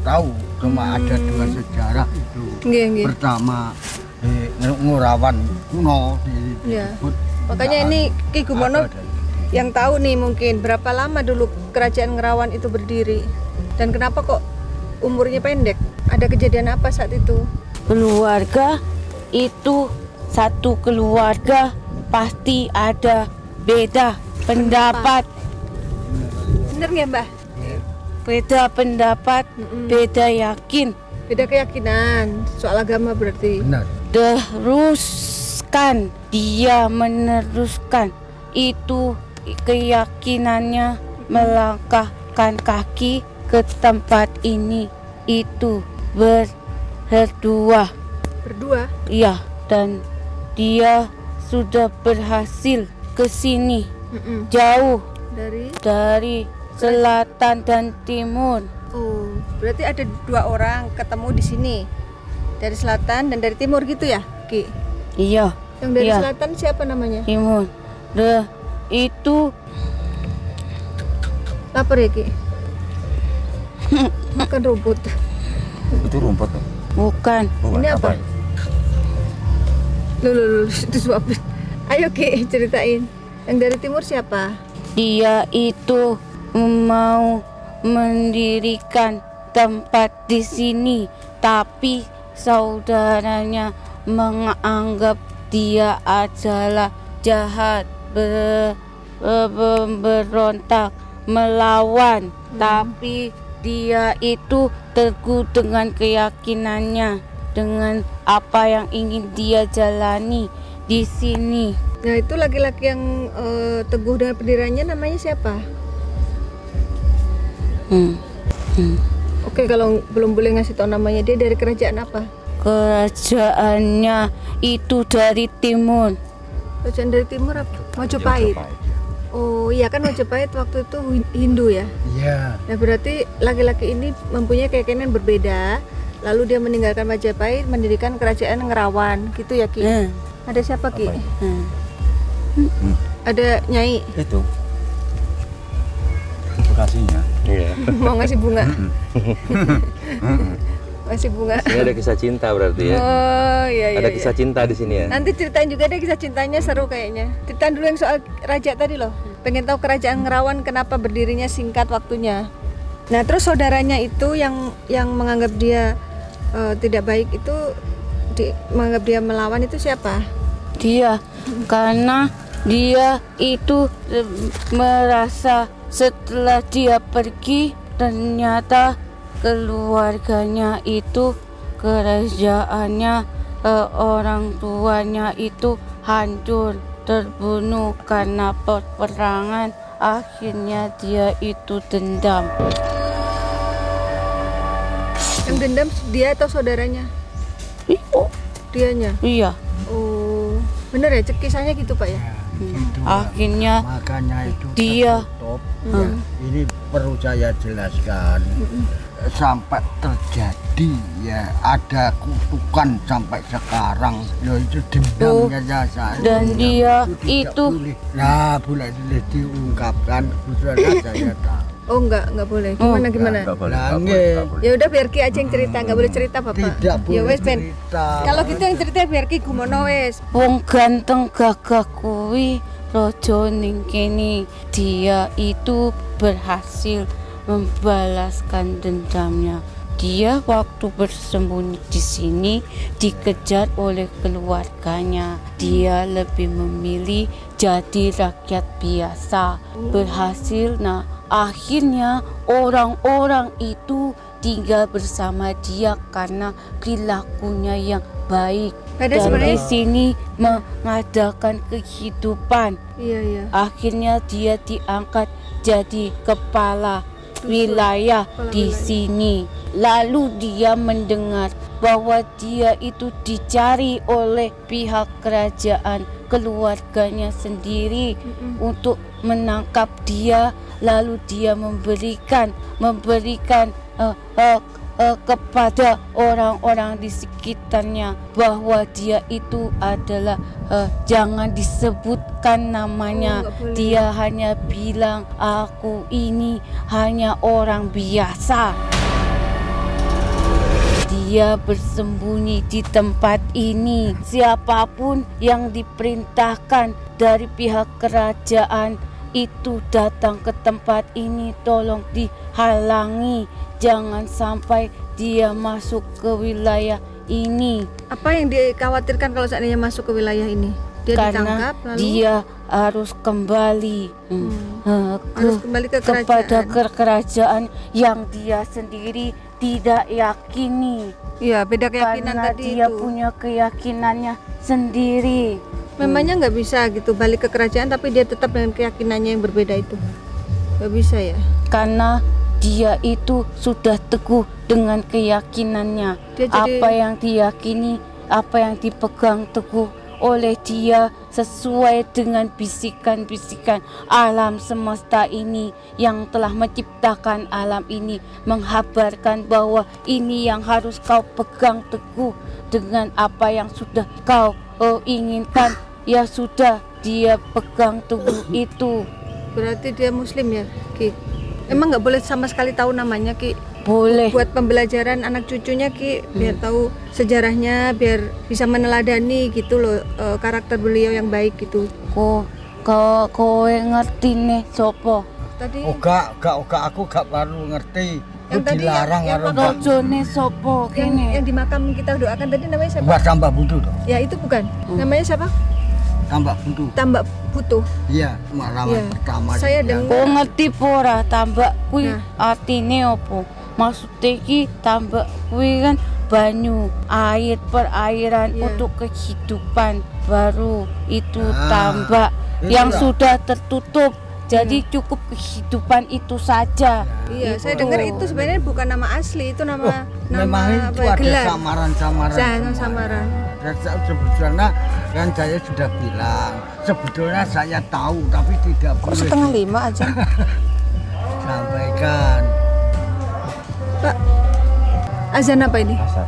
S5: tahu. Cuma ada dua sejarah itu.
S3: Nggih.
S5: Pertama Ngurawan kuno
S3: Ya.
S5: disebut.
S3: Makanya ini Ki Gumono yang tahu nih mungkin berapa lama dulu kerajaan Ngerawan itu berdiri dan kenapa kok umurnya pendek? Ada kejadian apa saat itu?
S4: Keluarga itu satu keluarga pasti ada beda pendapat.
S3: Bener nggak Mbah?
S4: Beda pendapat, beda yakin.
S3: Beda keyakinan soal agama berarti.
S5: Benar.
S4: Teruskan, dia meneruskan itu keyakinannya melangkahkan kaki ke tempat ini itu berdua.
S3: Berdua?
S4: Iya, dan dia sudah berhasil ke sini jauh dari selatan dan timur.
S3: Oh, berarti ada dua orang ketemu di sini dari selatan dan dari timur gitu ya, Ki?
S4: Iya.
S3: Yang dari
S4: iya.
S3: selatan siapa namanya?
S4: Timur. Itu
S3: lapar ya, Ki? Makan rumput.
S1: Itu rumput tuh.
S4: bukan.
S3: Ini apa? Loh, itu suapin. Ayo Ki, ceritain. Yang dari timur siapa?
S4: Dia itu mau mendirikan tempat di sini, tapi saudaranya menganggap dia adalah jahat, berontak, melawan. Tapi dia itu teguh dengan keyakinannya, dengan apa yang ingin dia jalani di sini.
S3: Nah, itu laki-laki yang teguh dengan pendiriannya namanya siapa? Oke, kalau belum boleh ngasih tahu namanya, dia dari kerajaan apa?
S4: Kerajaannya itu dari timur.
S3: Kerajaan dari timur apa? Majapahit. Oh iya, kan Majapahit waktu itu Hindu ya?
S5: Iya.
S3: Nah berarti laki-laki ini mempunyai keyakinan berbeda. Lalu dia meninggalkan Majapahit, mendirikan kerajaan Ngerawan, gitu ya Ki? Ada siapa Ki? Ada Nyai.
S1: Itu bekasinya.
S2: Iya.
S3: Mau ngasih bunga. Ngasih bunga.
S2: Ini ada kisah cinta berarti ya.
S3: Oh iya iya.
S2: Ada kisah cinta di sini ya.
S3: Nanti ceritain juga deh kisah cintanya, seru kayaknya. Ceritain dulu yang soal raja tadi loh. Pengen tahu kerajaan Ngerawan kenapa berdirinya singkat waktunya. Nah terus saudaranya itu yang menganggap dia tidak baik itu, menganggap dia melawan itu siapa?
S4: Dia, karena dia itu merasa setelah dia pergi ternyata keluarganya itu, kerajaannya, orang tuanya itu hancur, terbunuh karena peperangan. Akhirnya dia itu dendam.
S3: Yang dendam dia atau saudaranya? Dianya.
S4: Iya.
S3: Oh, bener ya, kisahnya gitu Pak ya?
S4: Akhirnya
S5: Makanya itu
S4: dia
S5: tertutup. Ya, ini perlu saya jelaskan. Sampai terjadi ya ada kutukan sampai sekarang, yaitu dendamnya saya.
S4: dan dia
S5: tidak
S4: itu
S5: boleh. Nah, boleh diungkapkan, khususnya saya tahu.
S3: Oh enggak boleh. Gimana gimana?
S1: Nggak boleh,
S5: Nah,
S1: nggak
S5: nggih.
S1: boleh, nggak boleh.
S3: Ya udah biar Ki aja yang cerita, nggak boleh cerita Bapak.
S5: Tidak boleh
S3: Ya wes Ben.
S5: cerita.
S3: Kalau gitu yang cerita biar Ki gumono wes.
S4: Wong ganteng gagah kuwi rojo ning kene. Dia itu berhasil membalaskan dendamnya. Dia waktu bersembunyi di sini dikejar oleh keluarganya. Dia lebih memilih jadi rakyat biasa. Berhasil, nah akhirnya orang-orang itu tinggal bersama dia karena perilakunya yang baik.
S3: Padahal
S4: Dan
S3: sebenarnya-
S4: di sini mengadakan kehidupan.
S3: Iya.
S4: Akhirnya dia diangkat jadi kepala wilayah di sini. Lalu dia mendengar bahwa dia itu dicari oleh pihak kerajaan, keluarganya sendiri untuk menangkap dia. Lalu dia memberikan kepada orang-orang di sekitarnya bahwa dia itu adalah jangan disebutkan namanya.
S3: Oh, nggak boleh.
S4: Dia hanya bilang aku ini hanya orang biasa. Dia bersembunyi di tempat ini. Siapapun yang diperintahkan dari pihak kerajaan itu datang ke tempat ini, tolong dihalangi. Jangan sampai dia masuk ke wilayah ini.
S3: Apa yang dikhawatirkan kalau seandainya masuk ke wilayah ini? Dia
S4: Karena
S3: ditangkap lalu
S4: dia harus kembali
S3: harus kembali ke
S4: kepada
S3: kerajaan.
S4: kerajaan yang dia sendiri tidak yakini.
S3: Iya, beda keyakinan
S4: Karena
S3: tadi
S4: dia
S3: itu.
S4: punya keyakinannya sendiri.
S3: Memangnya nggak bisa gitu balik ke kerajaan tapi dia tetap dengan keyakinannya yang berbeda itu. Nggak bisa ya?
S4: Karena dia itu sudah teguh dengan keyakinannya.
S3: Dia jadi-
S4: Apa yang diyakini, apa yang dipegang teguh oleh dia sesuai dengan bisikan-bisikan alam semesta ini yang telah menciptakan alam ini, menghabarkan bahwa ini yang harus kau pegang teguh dengan apa yang sudah kau inginkan. Ya sudah, dia pegang teguh itu.
S3: Berarti dia muslim ya, Ki? Emang nggak boleh sama sekali tahu namanya, Ki?
S4: Boleh.
S3: Buat pembelajaran anak cucunya, Ki, biar tahu sejarahnya, biar bisa meneladani gitu loh karakter beliau yang baik gitu.
S4: Kowe ngerti nih sopo?
S3: Tadi
S5: Oga, aku gak perlu ngerti.
S3: Yang
S5: Itu
S3: tadi
S5: dilarang
S3: yang
S5: karo
S3: makam-
S4: Rojone sopo
S3: yang
S4: kene?
S3: di makam kita doakan tadi namanya siapa?
S5: Mbak tambah buntu toh.
S3: Ya itu bukan. Namanya siapa?
S5: Tambah buntu.
S3: Tambak Butuh.
S5: Iya, malaman
S3: Iya.
S5: pertama.
S3: Saya
S5: yang-
S3: dengar-
S4: Kok ngerti pora tambak kuwi
S3: Nah.
S4: artine opo? Maksudnya ki tambak kuwi kan banyu, air, perairan
S3: Iya.
S4: untuk kehidupan baru itu
S5: Ah,
S4: tambak yang
S5: itulah.
S4: sudah tertutup. Jadi cukup kehidupan itu saja.
S3: Iya, saya
S4: Itu.
S3: dengar itu sebenarnya bukan nama asli, itu nama
S5: Memang
S3: nama
S5: itu
S3: apa ya,
S5: ada
S3: gelar.
S5: samaran-samaran.
S3: Jangan samaran.
S5: Dan sebetulnya kan saya sudah bilang, sebetulnya saya tahu tapi tidak
S3: Kok
S5: boleh
S3: 4:30 aja?
S5: sampaikan.
S3: Pak, azan apa ini?
S5: Asal.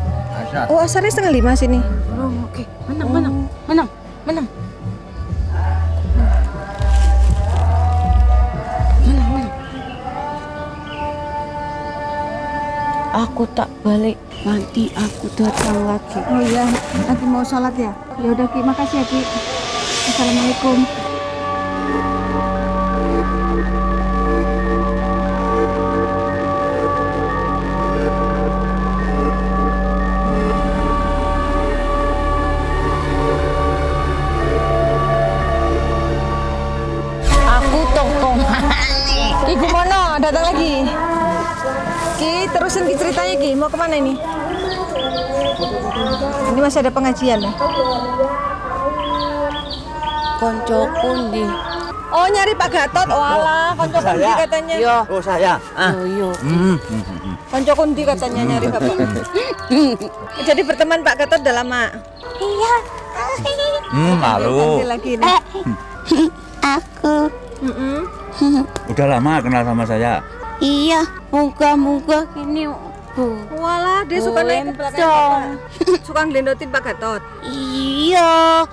S3: Oh, asarnya 4:30 sini.
S4: Oh, oke. Menang. Aku tak balik, nanti aku datang lagi.
S3: Oh iya, lagi mau sholat ya? Ya udah Ki, makasih ya Ki. Assalamualaikum.
S4: Aku tokoh
S3: Ki Gumono datang lagi. Ki, terusin Ki ceritanya Ki. Mau kemana ini? Ini masih ada pengajian ya?
S4: koncoku ndi.
S3: Oh nyari Pak Gatot. Oh alah, konco kundi katanya.
S4: Yo,
S1: Oh saya.
S4: yo.
S3: Konco kundi katanya nyari Bapak. Jadi berteman Pak Gatot udah lama.
S1: Malu.
S3: Panggil lagi nih.
S4: Aku
S3: Mm-mm.
S1: Udah lama kenal sama saya.
S4: iya, muka gini.
S3: Walah, dia suka naik ke belakang
S4: Bencong.
S3: Bapak. Suka ngelendotin Pak Gatot.
S4: Iya.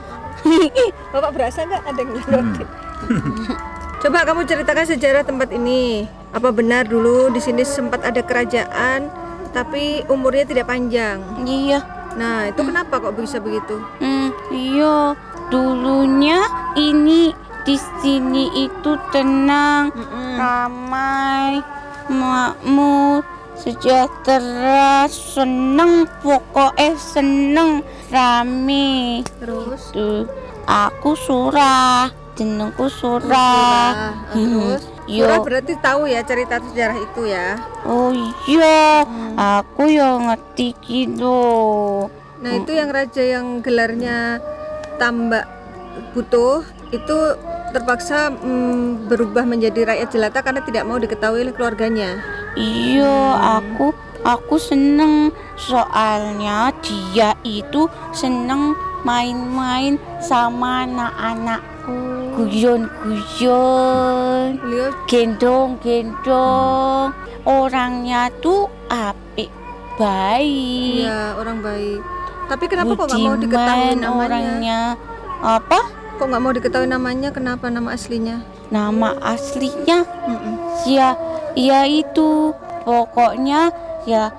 S3: Bapak berasa nggak ada yang ngelendotin? Coba kamu ceritakan sejarah tempat ini. Apa benar dulu di sini sempat ada kerajaan, tapi umurnya tidak panjang?
S4: Iya.
S3: Nah, itu kenapa kok bisa begitu?
S4: Iya. Dulunya ini di sini itu tenang, ramai, makmur, sejahtera, seneng, pokoknya seneng, rame.
S3: Terus?
S4: Tuh, aku surah, jenengku surah.
S3: Terus?
S4: Yo.
S3: Surah berarti tahu ya cerita sejarah itu ya?
S4: Oh iya, aku yang ngerti gitu.
S3: Nah, itu yang raja yang gelarnya Tambak Butuh itu terpaksa berubah menjadi rakyat jelata karena tidak mau diketahui oleh keluarganya.
S4: Iya, aku seneng soalnya dia itu seneng main-main sama anak-anakku, guyon-guyon,
S3: Beliau
S4: gendong-gendong. Orangnya tuh apik, baik,
S3: ya orang baik. Tapi kenapa kok nggak mau diketahui
S4: budiman
S3: namanya?
S4: orangnya. Apa?
S3: Kok nggak mau diketahui namanya? Kenapa nama aslinya?
S4: Nama aslinya ya itu pokoknya ya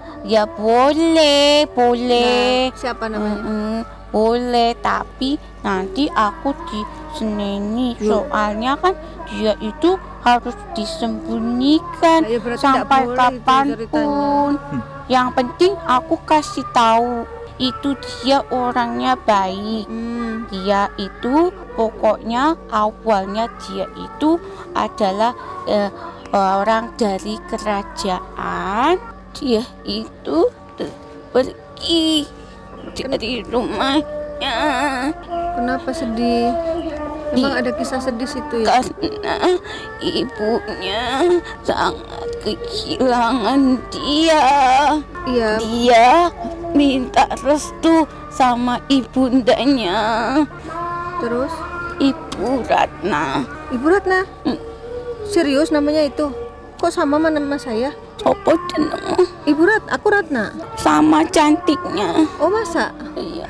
S4: boleh
S3: Nah, siapa namanya?
S4: boleh, tapi nanti aku diseneni soalnya kan dia itu harus disembunyikan
S3: Nah, ya berarti
S4: sampai
S3: tidak boleh itu
S4: kapanpun. Yang penting aku kasih tahu itu dia orangnya baik. Dia itu pokoknya awalnya dia itu adalah orang dari kerajaan. Dia itu pergi dari rumahnya
S3: Kenapa sedih? Emang ada kisah sedih situ ya?
S4: karena ibunya sangat kehilangan dia.
S3: Iya.
S4: Dia minta restu sama ibundanya,
S3: Terus?
S4: Ibu Ratna.
S3: Ibu Ratna? Serius namanya itu? Kok sama nama saya?
S4: Sopo jeneng?
S3: Ibu aku Ratna.
S4: Sama cantiknya.
S3: Oh masa?
S4: Iya.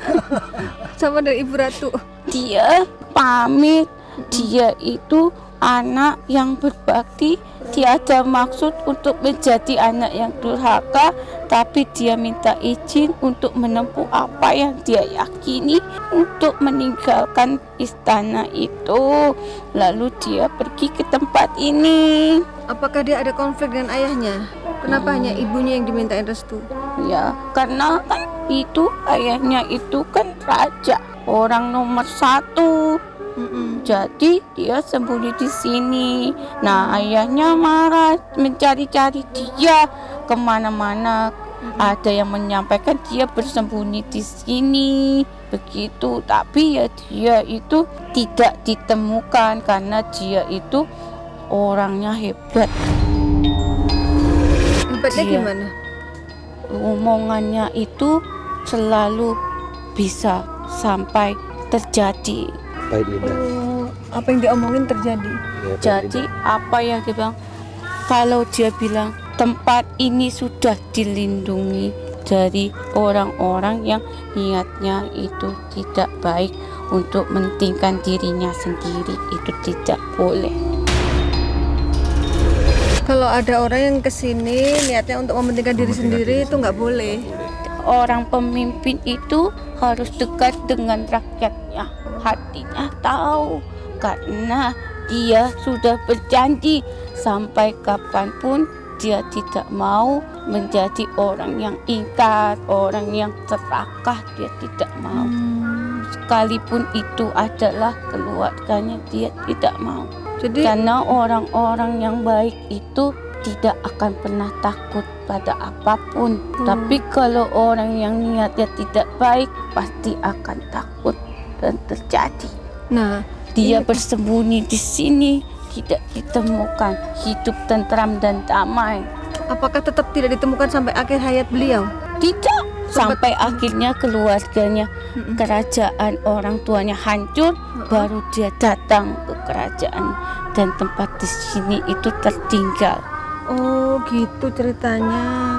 S3: Sama dari Ibu Ratu.
S4: Dia pamit. Dia itu anak yang berbakti. Dia ada maksud untuk menjadi anak yang durhaka, tapi dia minta izin untuk menempuh apa yang dia yakini untuk meninggalkan istana itu. Lalu dia pergi ke tempat ini.
S3: Apakah dia ada konflik dengan ayahnya? Kenapa hanya ibunya yang dimintain restu?
S4: Ya, karena kan itu ayahnya itu kan raja, orang nomor 1. Jadi dia sembunyi di sini. Nah, ayahnya marah, mencari-cari dia kemana-mana. Ada yang menyampaikan dia bersembunyi di sini, begitu. Tapi ya dia itu tidak ditemukan karena dia itu orangnya hebat.
S3: Hebatnya
S4: Dia-
S3: gimana?
S4: Omongannya itu selalu bisa sampai terjadi.
S3: Oh, apa yang diomongin terjadi?
S4: Jadi apa yang dia bilang, kalau dia bilang tempat ini sudah dilindungi dari orang-orang yang niatnya itu tidak baik untuk mementingkan dirinya sendiri, itu tidak boleh.
S3: Kalau ada orang yang kesini niatnya untuk mementingkan diri sendiri itu nggak boleh.
S4: Orang pemimpin itu harus dekat dengan rakyatnya, hatinya tahu, karena dia sudah berjanji sampai kapanpun dia tidak mau menjadi orang yang ingkar, orang yang serakah, dia tidak mau. Sekalipun itu adalah keluarganya, dia tidak mau.
S3: Jadi
S4: Karena orang-orang yang baik itu tidak akan pernah takut pada apapun. Tapi kalau orang yang niatnya tidak baik, pasti akan takut dan terjadi.
S3: nah,
S4: Dia bersembunyi di sini, tidak ditemukan, hidup tentram dan damai.
S3: apakah tetap tidak ditemukan sampai akhir hayat beliau?
S4: Tidak, sampai akhirnya keluarganya, kerajaan orang tuanya hancur, baru dia datang ke kerajaan dan tempat di sini itu tertinggal.
S3: Oh, gitu ceritanya.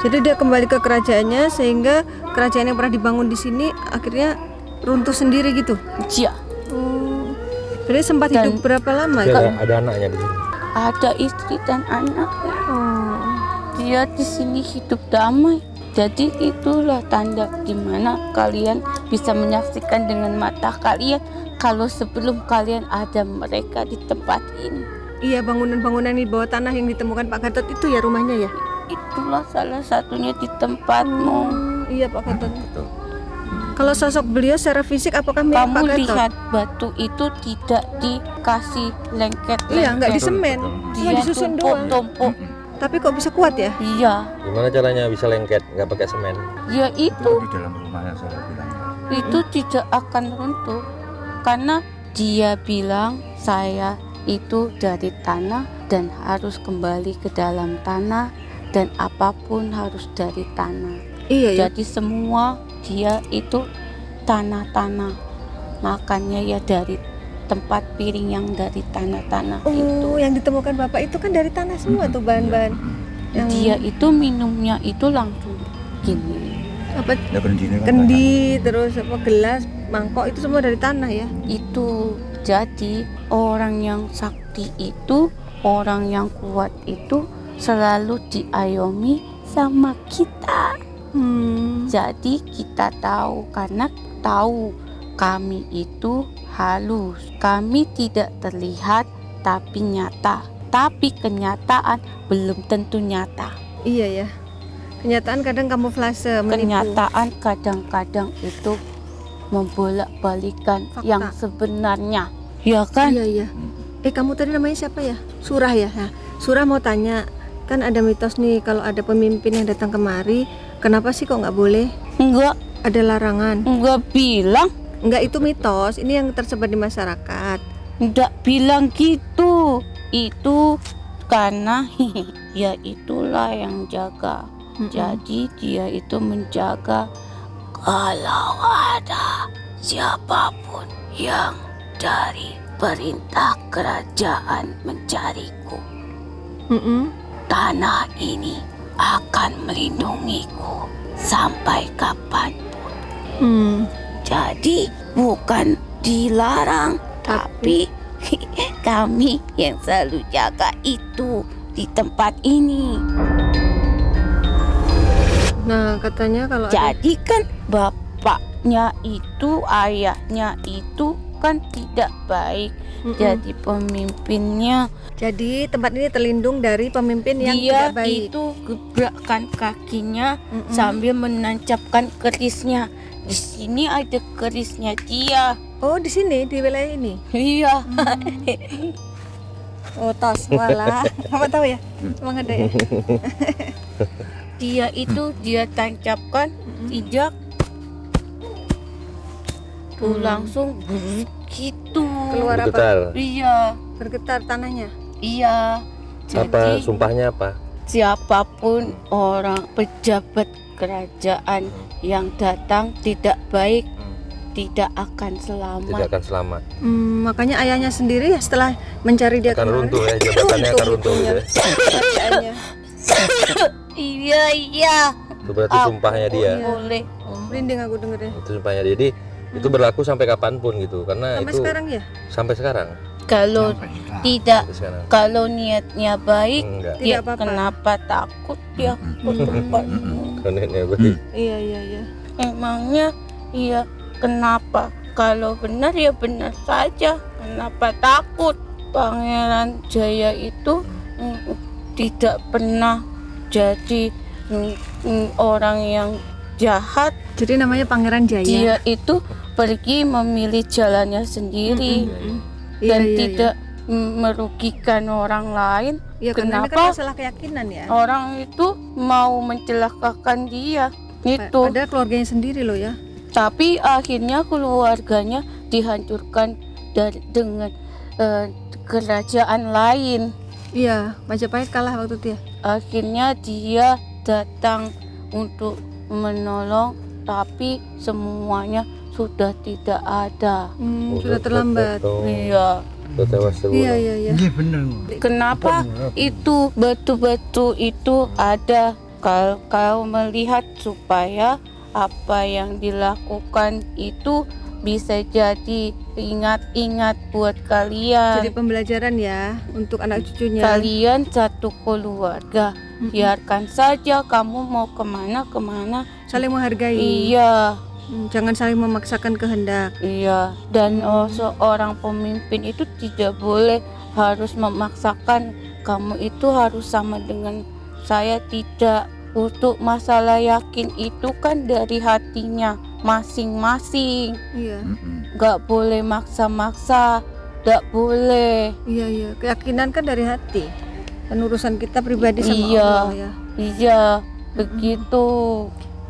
S3: Jadi dia kembali ke kerajaannya sehingga kerajaan yang pernah dibangun di sini akhirnya runtuh sendiri gitu.
S4: Ya,
S3: Oh. Jadi sempat
S4: Dan-
S3: hidup berapa lama?
S2: Ada anaknya di sini.
S4: Ada istri dan anak.
S3: Oh.
S4: Dia di sini hidup damai. Jadi itulah tanda di mana kalian bisa menyaksikan dengan mata kalian kalau sebelum kalian ada mereka di tempat ini.
S3: Iya, bangunan-bangunan di bawah tanah yang ditemukan Pak Gatot itu ya rumahnya ya?
S4: Itulah salah satunya di tempatmu.
S3: Iya Pak Gatot. Kalau sosok beliau secara fisik apakah mirip Pak
S4: Kamu
S3: Gatot?
S4: lihat batu itu tidak dikasih lengket-lengket.
S3: Iya, nggak disemen, cuma
S4: Dia
S3: disusun doang.
S4: tumpuk-tumpuk.
S3: Tapi kok bisa kuat ya?
S4: Iya,
S2: Gimana caranya bisa lengket nggak pakai semen?
S4: ya itu
S1: Di dalam rumahnya saya bilang.
S4: itu tidak akan runtuh karena dia bilang saya itu dari tanah dan harus kembali ke dalam tanah dan apapun harus dari tanah.
S3: Iya ya.
S4: Jadi semua dia itu tanah-tanah, makannya ya dari tempat piring yang dari tanah-tanah itu.
S3: Oh, yang ditemukan Bapak itu kan dari tanah semua tuh bahan-bahan. Yang
S4: Dia itu minumnya itu langsung gini.
S3: apa
S1: Ya kendi
S3: kendi, terus apa gelas, mangkok itu semua dari tanah ya.
S4: Itu jadi orang yang sakti itu, orang yang kuat itu selalu diayomi sama kita. Jadi kita tahu karena tahu kami itu halus, kami tidak terlihat tapi nyata, tapi kenyataan belum tentu nyata.
S3: Iya ya. Kenyataan kadang kamuflase, menipu.
S4: Kenyataan kadang-kadang itu membolak-balikan
S3: Fakta.
S4: yang sebenarnya, ya kan?
S3: Iya iya. Kamu tadi namanya siapa ya? Surah ya. Nah, Surah mau tanya, kan ada mitos nih kalau ada pemimpin yang datang kemari, kenapa sih kok nggak boleh?
S4: Enggak,
S3: Ada larangan.
S4: enggak bilang,
S3: Enggak, itu mitos. Ini yang tersebar di masyarakat.
S4: enggak bilang gitu. Itu karena ya itulah yang jaga. Jadi dia itu menjaga kalau ada siapapun yang dari perintah kerajaan mencariku, tanah ini akan melindungiku sampai kapanpun. Jadi bukan dilarang, tapi kami yang selalu jaga itu di tempat ini.
S3: Nah, katanya kalau ada
S4: Jadi kan bapaknya itu, ayahnya itu kan tidak baik. Jadi pemimpinnya
S3: jadi tempat ini terlindung dari pemimpin yang
S4: dia
S3: tidak baik.
S4: itu gebrakkan kakinya sambil menancapkan kerisnya. Di sini ada kerisnya dia.
S3: Oh, di sini di wilayah ini.
S4: Iya.
S3: Oh, tos walah. Kamu tahu ya? Emang ada ya?
S4: Dia itu dia tancapkan injak tuh langsung gitu.
S3: Keluar apa?
S2: Bergetar.
S4: Iya,
S3: Bergetar tanahnya.
S4: iya.
S2: Apa
S4: Jadi
S2: sumpahnya apa?
S4: siapapun orang pejabat kerajaan yang datang tidak baik tidak akan selamat.
S2: Tidak akan selamat.
S3: Makanya ayahnya sendiri ya setelah mencari dia
S2: Akan
S3: kemarin,
S2: runtuh ya, jabatannya akan runtuh gitu ya.
S3: kayaknya.
S4: Iya, iya.
S2: Itu berarti sumpahnya dia.
S4: Boleh.
S3: Merinding aku dengernya.
S2: Itu sumpahnya dia. Jadi itu berlaku sampai kapanpun gitu. Karena
S3: Sampai
S2: itu
S3: sekarang ya?
S2: sampai sekarang.
S4: Kalau tidak,
S2: Sampai sekarang.
S4: kalau niatnya baik,
S2: Enggak.
S3: Tidak
S4: ya
S3: apa-apa.
S4: kenapa takut ya ke tempatmu?
S2: Konennya baik.
S3: Iya iya iya.
S4: Emangnya iya kenapa? Kalau benar ya benar saja. Kenapa takut? Pangeran Jaya itu tidak pernah jadi orang yang jahat.
S3: Jadi namanya Pangeran Jaya.
S4: Dia itu pergi memilih jalannya sendiri dan
S3: Iya, iya,
S4: tidak merugikan orang lain.
S3: iya. Karena ini kan
S4: Kenapa
S3: masalah keyakinan ya.
S4: orang itu mau mencelakakan dia? Itu.
S3: Padahal keluarganya sendiri loh ya.
S4: Tapi akhirnya keluarganya dihancurkan dengan kerajaan lain.
S3: Iya, Majapahit kalah waktu itu ya.
S4: Akhirnya dia datang untuk menolong, tapi semuanya sudah tidak ada.
S3: Sudah terlambat.
S4: Iya.
S2: Sudah tewas
S3: Iya
S2: terbunuh.
S3: iya iya.
S5: Iya bener.
S4: Kenapa itu batu-batu itu ada? Kalau kau melihat supaya apa yang dilakukan itu bisa jadi ingat-ingat buat kalian.
S3: Jadi pembelajaran ya untuk anak cucunya.
S4: Kalian satu keluarga. Biarkan saja kamu mau kemana-kemana.
S3: Saling menghargai.
S4: Iya.
S3: Jangan saling memaksakan kehendak.
S4: Iya. Dan seorang pemimpin itu tidak boleh harus memaksakan kamu itu harus sama dengan saya, tidak. Untuk masalah yakin itu kan dari hatinya masing-masing.
S3: Iya.
S4: Gak boleh maksa-maksa, gak boleh.
S3: Iya. Keyakinan kan dari hati. Dan urusan kita pribadi sama
S4: Iya.
S3: Allah ya.
S4: Iya, begitu.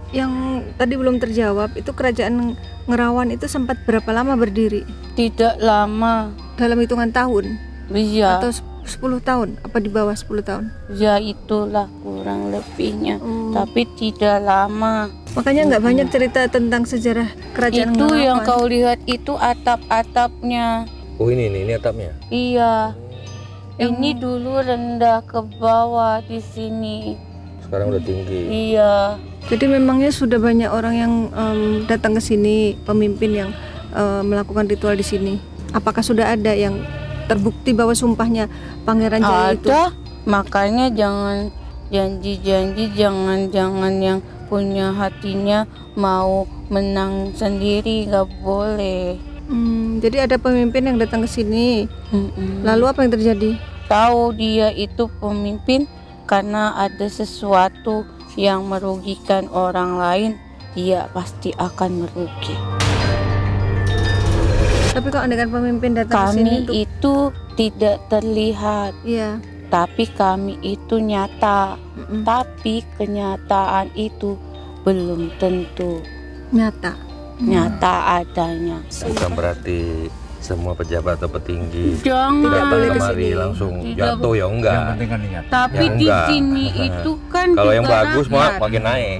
S3: Yang tadi belum terjawab itu kerajaan Ngerawan itu sempat berapa lama berdiri?
S4: Tidak lama.
S3: Dalam hitungan tahun?
S4: Iya.
S3: Atau 10 tahun? Apa di bawah 10 tahun?
S4: Ya itulah kurang lebihnya. Tapi tidak lama.
S3: Makanya nggak banyak cerita tentang sejarah kerajaan
S4: Itu
S3: Ngerawan.
S4: yang kau lihat itu atap-atapnya.
S2: Oh ini atapnya.
S4: Iya. Ini dulu rendah ke bawah di sini.
S2: Sekarang udah tinggi.
S4: Iya.
S3: Jadi memangnya sudah banyak orang yang datang ke sini, pemimpin yang melakukan ritual di sini. Apakah sudah ada yang terbukti bahwa sumpahnya Pangeran Jaya itu?
S4: Ada. Makanya jangan janji-janji, jangan yang punya hatinya mau menang sendiri, nggak boleh.
S3: Jadi ada pemimpin yang datang ke sini. Lalu apa yang terjadi?
S4: Tahu dia itu pemimpin karena ada sesuatu yang merugikan orang lain, dia pasti akan merugi.
S3: Tapi kalau andaikan pemimpin datang ke sini
S4: Itu tidak terlihat.
S3: Iya.
S4: Tapi kami itu nyata. Tapi kenyataan itu belum tentu
S3: nyata
S4: adanya.
S2: Bukan berarti semua pejabat atau petinggi
S4: Jangan
S2: datang
S3: boleh
S2: kemari
S3: kesini.
S2: langsung
S4: Tidak.
S2: jatuh ya enggak.
S1: Yang penting kan niat.
S4: Tapi
S2: Ya,
S4: di
S2: enggak.
S4: sini itu kan
S2: Kalau yang
S4: juga
S2: bagus mah
S4: rakyat.
S2: makin naik.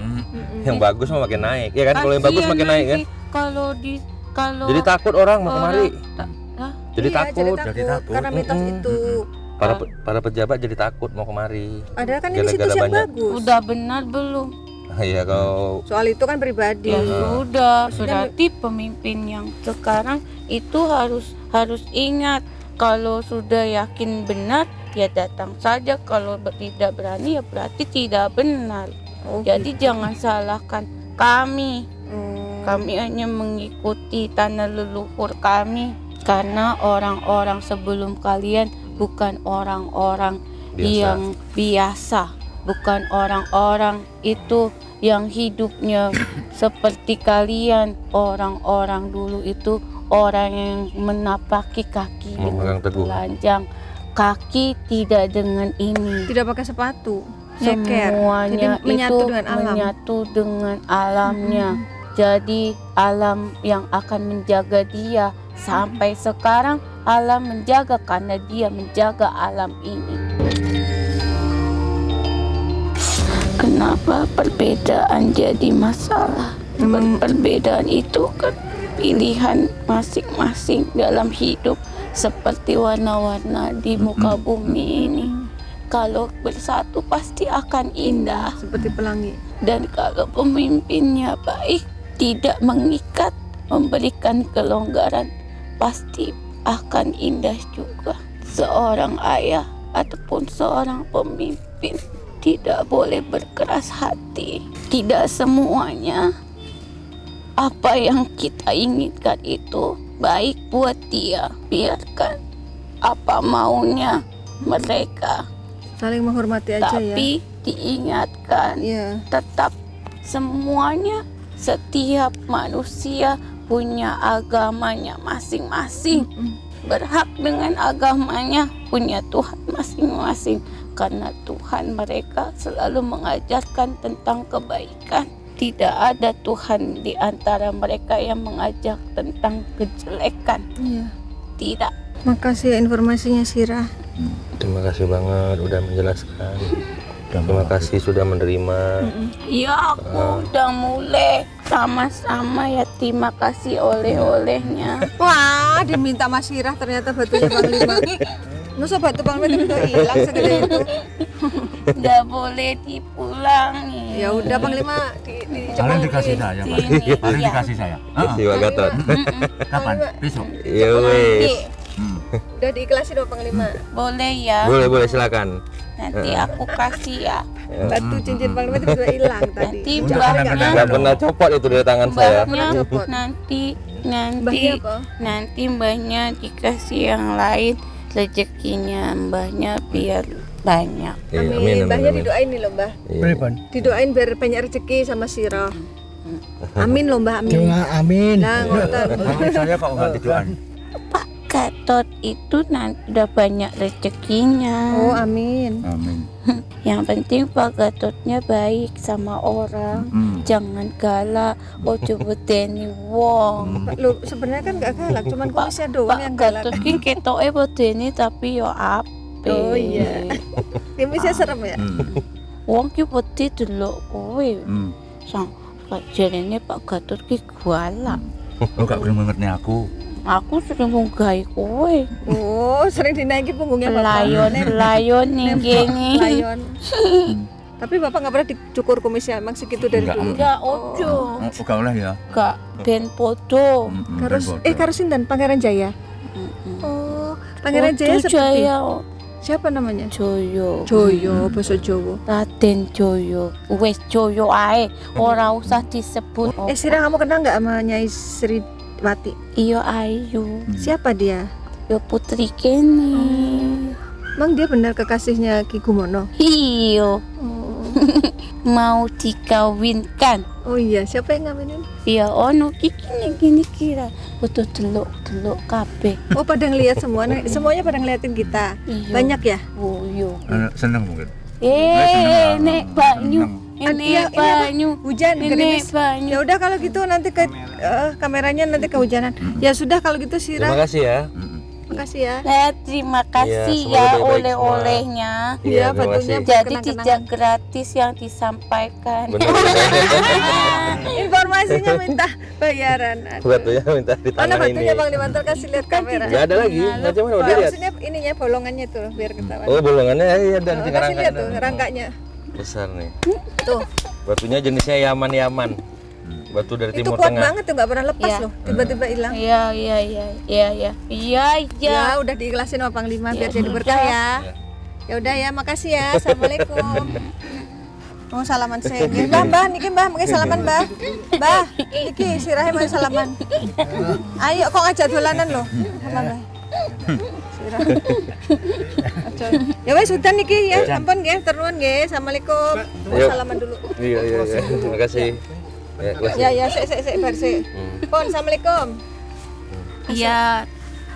S2: Yang bagus mah makin naik. Ya kan kalau yang bagus
S4: Kasihan
S2: makin naik kan.
S4: nanti kalau
S2: Jadi takut orang mau kemari.
S4: Hah?
S2: Jadi
S3: Iya,
S2: takut.
S1: Jadi takut.
S3: karena mitos itu.
S2: Para pejabat jadi takut mau kemari.
S3: Ada kan ini
S2: Gara-gara
S3: situs yang
S2: banyak.
S3: bagus.
S4: Udah benar belum?
S2: Iya kalau
S3: Soal itu kan pribadi.
S4: Ya sudah,
S3: Maksudnya-
S4: berarti pemimpin yang sekarang itu harus ingat kalau sudah yakin benar ya datang saja, kalau tidak berani ya berarti tidak benar. Jadi jangan salahkan kami. Kami hanya mengikuti tanah leluhur kami karena orang-orang sebelum kalian bukan orang-orang
S2: Biasa.
S4: yang biasa, bukan orang-orang itu yang hidupnya seperti kalian. Orang-orang dulu itu orang yang menapaki kaki
S2: Memegang
S4: dengan
S2: teguh.
S4: telanjang kaki, tidak dengan ini.
S3: Tidak pakai sepatu. Nyeker.
S4: Semuanya
S3: Jadi menyatu
S4: itu
S3: dengan alam.
S4: menyatu dengan alamnya. Jadi alam yang akan menjaga dia sampai sekarang, alam menjaga karena dia menjaga alam ini. Kenapa perbedaan jadi masalah? Perbedaan itu kan pilihan masing-masing dalam hidup, seperti warna-warna di muka bumi ini. Kalau bersatu pasti akan indah.
S3: Seperti pelangi.
S4: Dan kalau pemimpinnya baik, tidak mengikat, memberikan kelonggaran, pasti akan indah juga. Seorang ayah ataupun seorang pemimpin tidak boleh berkeras hati. Tidak semuanya apa yang kita inginkan itu baik buat dia. Biarkan apa maunya mereka.
S3: Saling menghormati aja ya.
S4: Tapi diingatkan,
S3: Iya.
S4: tetap semuanya, setiap manusia punya agamanya masing-masing. Berhak dengan agamanya, punya Tuhan masing-masing. Karena Tuhan mereka selalu mengajarkan tentang kebaikan. Tidak ada Tuhan di antara mereka yang mengajak tentang kejelekan.
S3: Iya.
S4: Tidak.
S3: Makasih ya informasinya Sirah.
S2: terima kasih banget udah menjelaskan. Terima kasih sudah menerima.
S4: Ya, aku udah mulai. Sama-sama ya, terima kasih oleh-olehnya.
S3: Wah, diminta Mas Sirah ternyata batunya Bang Lima. Masa batu Panglima itu hilang segede itu?
S4: Nggak boleh dipulangi.
S3: Ya udah Panglima
S1: Paling dikasih saya, Pak.
S4: Sini,
S1: Paling
S4: iya.
S1: dikasih saya.
S2: Si Pak Gatot.
S1: Kapan? Besok.
S2: Ya wes.
S3: Udah diikhlasin dong Panglima.
S4: Boleh ya.
S2: Boleh silakan.
S4: Nanti aku kasih ya.
S3: Batu cincin Panglima itu juga hilang tadi.
S4: Nanti
S1: Udah
S4: mbak
S1: kadang-kadang.
S2: Nggak pernah copot itu dari tangan saya.
S4: mbaknya
S3: Copot.
S4: nanti
S3: Mbahnya apa?
S4: nanti mbahnya dikasih yang lain, rezekinya mbahnya biar banyak.
S2: Iya,
S3: Amin. Mbahnya didoain nih loh Mbah.
S2: Iya.
S3: Didoain biar banyak rezeki sama sirah. Amin loh Mbah, amin.
S5: Amin.
S3: Nah, ngoten.
S1: Saya kok nggak tiduran.
S4: Pak Gatot itu nanti udah banyak rezekinya.
S3: Oh, amin.
S1: Amin.
S4: Yang penting Pak Gatotnya baik sama orang, jangan galak, ojo bedeni wong.
S3: Lu sebenarnya kan nggak galak, cuman kumisnya doang yang
S4: Pak
S3: galak.
S4: Gatot ki ketoke bedeni tapi yo apik.
S3: Oh iya. Kumisnya serem ya.
S4: Wong ki wedi delok kowe. Sang jarene Pak Gatot ki galak.
S1: Lu gak belum ngerti aku.
S4: Aku sering munggahi kowe.
S3: Oh, sering dinaiki punggungnya Bapak.
S4: Layon ning kene.
S3: Layon. Tapi Bapak nggak pernah dicukur kumisnya, emang segitu dari
S1: Enggak.
S3: dulu.
S4: Enggak ojo.
S1: Enggak oleh ya.
S4: Gak ben podo.
S3: Karo sinten Pangeran Jaya. Oh, Pangeran Jaya
S4: Podo
S3: seperti
S4: Jaya
S3: siapa namanya?
S4: Joyo.
S3: Joyo, basa Jawa.
S4: Raden Joyo. Wes Joyo ae, ora usah disebut.
S3: Sira kamu kenal nggak sama Nyai Sriwati?
S4: Iyo ayu.
S3: Siapa dia?
S4: Yo putri kene.
S3: Emang dia benar kekasihnya Ki Gumono?
S4: Iyo.
S3: Oh,
S4: Mau dikawinkan.
S3: oh iya, siapa yang ngawinin?
S4: Ya ono gini kira. Betul delok kabeh.
S3: Oh, pada ngelihat semua, semuanya pada ngeliatin kita.
S4: Iya.
S3: Banyak ya?
S4: Oh yo.
S1: Seneng mungkin.
S4: Nek banyu.
S3: Iya,
S4: Ini banyu.
S3: Hujan,
S4: Ini
S3: gerimis.
S4: banyu.
S3: Ya udah kalau gitu nanti ke kameranya nanti kehujanan. Ya sudah kalau gitu
S2: Terima
S3: Sira.
S2: kasih ya.
S3: Makasih ya.
S4: Terima kasih
S2: Iya, semoga
S4: ya
S2: baik-baik
S4: oleh-olehnya.
S3: Iya,
S2: terima
S3: batunya
S2: kasih.
S4: Jadi
S3: kenang-kenangan.
S4: tidak gratis yang disampaikan.
S2: Benar.
S3: Informasinya minta bayaran.
S2: Batunya minta di
S3: Mana
S2: tangan ini.
S3: batunya Bang Limantel kasih lihat kamera.
S2: Nggak ada lagi. Macam mana
S3: Oh,
S2: dilihat?
S3: maksudnya ininya bolongannya tuh biar ketahuan.
S2: Oh, bolongannya ya dan
S3: Oh,
S2: tinggal
S3: kasih lihat tuh
S2: rangkanya.
S3: rangkanya.
S2: Besar nih.
S3: Tuh.
S2: Batunya jenisnya Yaman. Batu dari
S3: Itu
S2: Timur
S3: kuat
S2: Tengah.
S3: banget tuh nggak pernah lepas
S4: Iya.
S3: loh. Tiba-tiba hilang.
S4: Iya.
S3: Ya udah diikhlasin sama Panglima biar jadi berkah ya. Ya udah ya, makasih ya. Assalamualaikum. Mau salaman saya. Mbah, niki Mbah, mungkin salaman Mbah. Mbah, niki sirahe mau salaman. Ayo kok ngajak dolanan loh. Sama Mbah. Sirah. Aja. Ya wes sudah niki ya, ampun nggih, ternuwun nggih. Assalamualaikum. Mau
S2: Yuk.
S3: salaman dulu.
S2: Iya. Terima kasih. Ya, kelas.
S3: Ya, sik bar sik. Pon, Assalamualaikum.
S4: Iya.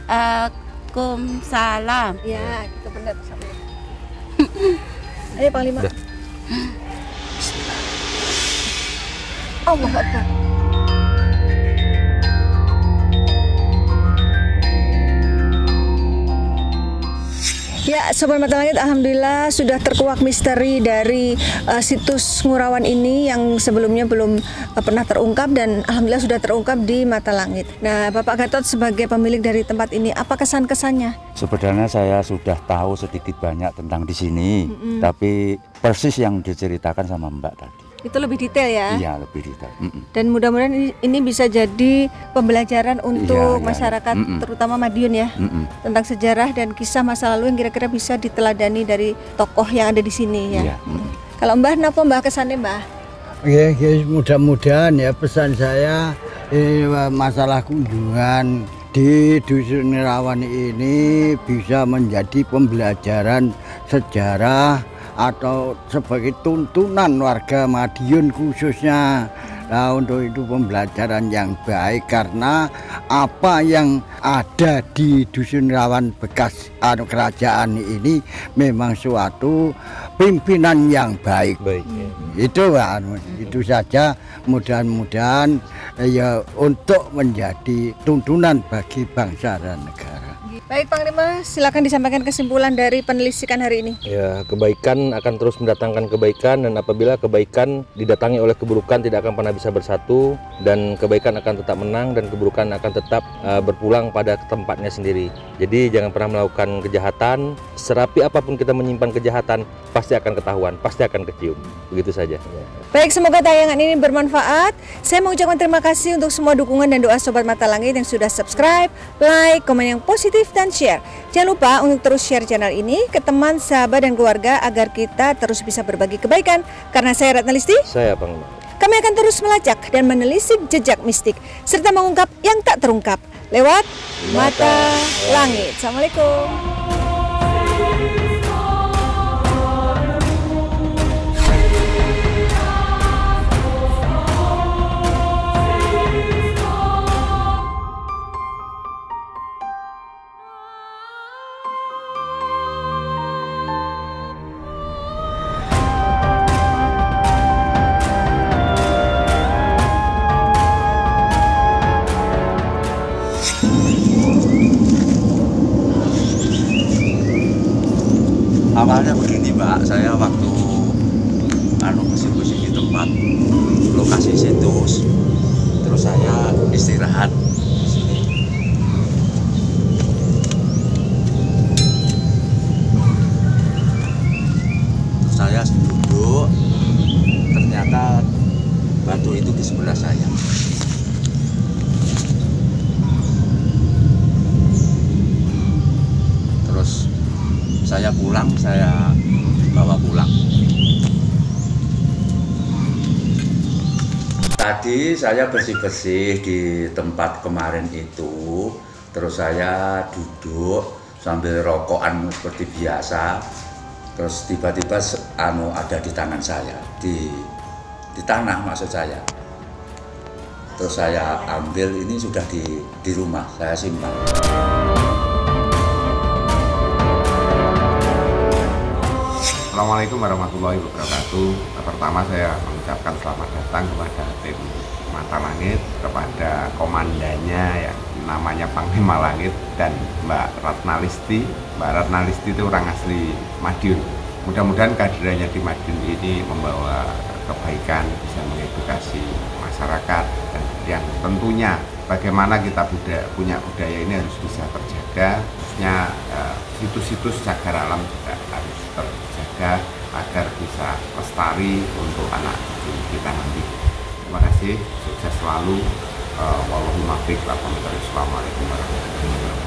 S4: Waalaikumsalam.
S3: Ya, gitu benar. Assalamualaikum. Ayo Panglima. Allah Akbar. Ya, Sobat Mata Langit, alhamdulillah sudah terkuak misteri dari situs Ngurawan ini yang sebelumnya belum pernah terungkap dan alhamdulillah sudah terungkap di Mata Langit. Nah, Bapak Gatot sebagai pemilik dari tempat ini, apa kesan-kesannya?
S1: Sebenarnya saya sudah tahu sedikit banyak tentang di sini, tapi persis yang diceritakan sama Mbak tadi.
S3: Itu lebih detail ya?
S1: Iya, lebih detail.
S3: Dan mudah-mudahan ini bisa jadi pembelajaran untuk
S1: Iya,
S3: masyarakat, terutama Madiun ya, tentang sejarah dan kisah masa lalu yang kira-kira bisa diteladani dari tokoh yang ada di sini ya.
S1: Iya.
S3: Kalau Mbah, napa Mbah kesannya Mbah?
S5: Ya, mudah-mudahan ya pesan saya masalah kunjungan di Dusun Ngurawan ini bisa menjadi pembelajaran sejarah atau sebagai tuntunan warga Madiun khususnya. Nah, untuk itu pembelajaran yang baik karena apa yang ada di Dusun Ngurawan bekas kerajaan ini memang suatu pimpinan yang baik. Itu itu saja, mudah-mudahan ya untuk menjadi tuntunan bagi bangsa dan negara.
S3: Baik Panglima, silakan disampaikan kesimpulan dari penelusuran hari ini.
S2: Ya, kebaikan akan terus mendatangkan kebaikan, dan apabila kebaikan didatangi oleh keburukan tidak akan pernah bisa bersatu, dan kebaikan akan tetap menang dan keburukan akan tetap berpulang pada tempatnya sendiri. Jadi jangan pernah melakukan kejahatan, serapi apapun kita menyimpan kejahatan pasti akan ketahuan, pasti akan kecium. Begitu saja.
S3: Baik, semoga tayangan ini bermanfaat. Saya mengucapkan terima kasih untuk semua dukungan dan doa Sobat Mata Langit yang sudah subscribe, like, komen yang positif, dan share. Jangan lupa untuk terus share channel ini ke teman, sahabat, dan keluarga agar kita terus bisa berbagi kebaikan. Karena saya Ratna Listi,
S2: Saya Panglima.
S3: kami akan terus melacak dan menelisik jejak mistik serta mengungkap yang tak terungkap lewat Mata Langit. Assalamualaikum.
S1: Awalnya begini Mbak, saya waktu bersih-bersih di tempat lokasi situs, terus saya istirahat di sini. Terus saya duduk, ternyata batu itu di sebelah saya. Terus saya pulang, saya bawa pulang. Tadi saya bersih-bersih di tempat kemarin itu, terus saya duduk sambil rokokan seperti biasa. Terus tiba-tiba ada di tangan saya, di tanah maksud saya. Terus saya ambil, ini sudah di rumah, saya simpan.
S7: Assalamualaikum warahmatullahi wabarakatuh. Pertama saya mengucapkan selamat datang kepada tim Mata Langit, kepada komandannya yang namanya Panglima Langit, dan Mbak Ratna Listi. Mbak Ratna Listi itu orang asli Madiun. Mudah-mudahan kehadirannya di Madiun ini membawa kebaikan, bisa mengedukasi masyarakat, dan yang tentunya bagaimana kita punya budaya ini harus bisa terjaga. Khususnya situs-situs cagar alam juga harus terjaga agar bisa lestari untuk anak cucu kita nanti. Terima kasih, sukses selalu. Wallahul muwaffiq. Assalamualaikum warahmatullahi wabarakatuh.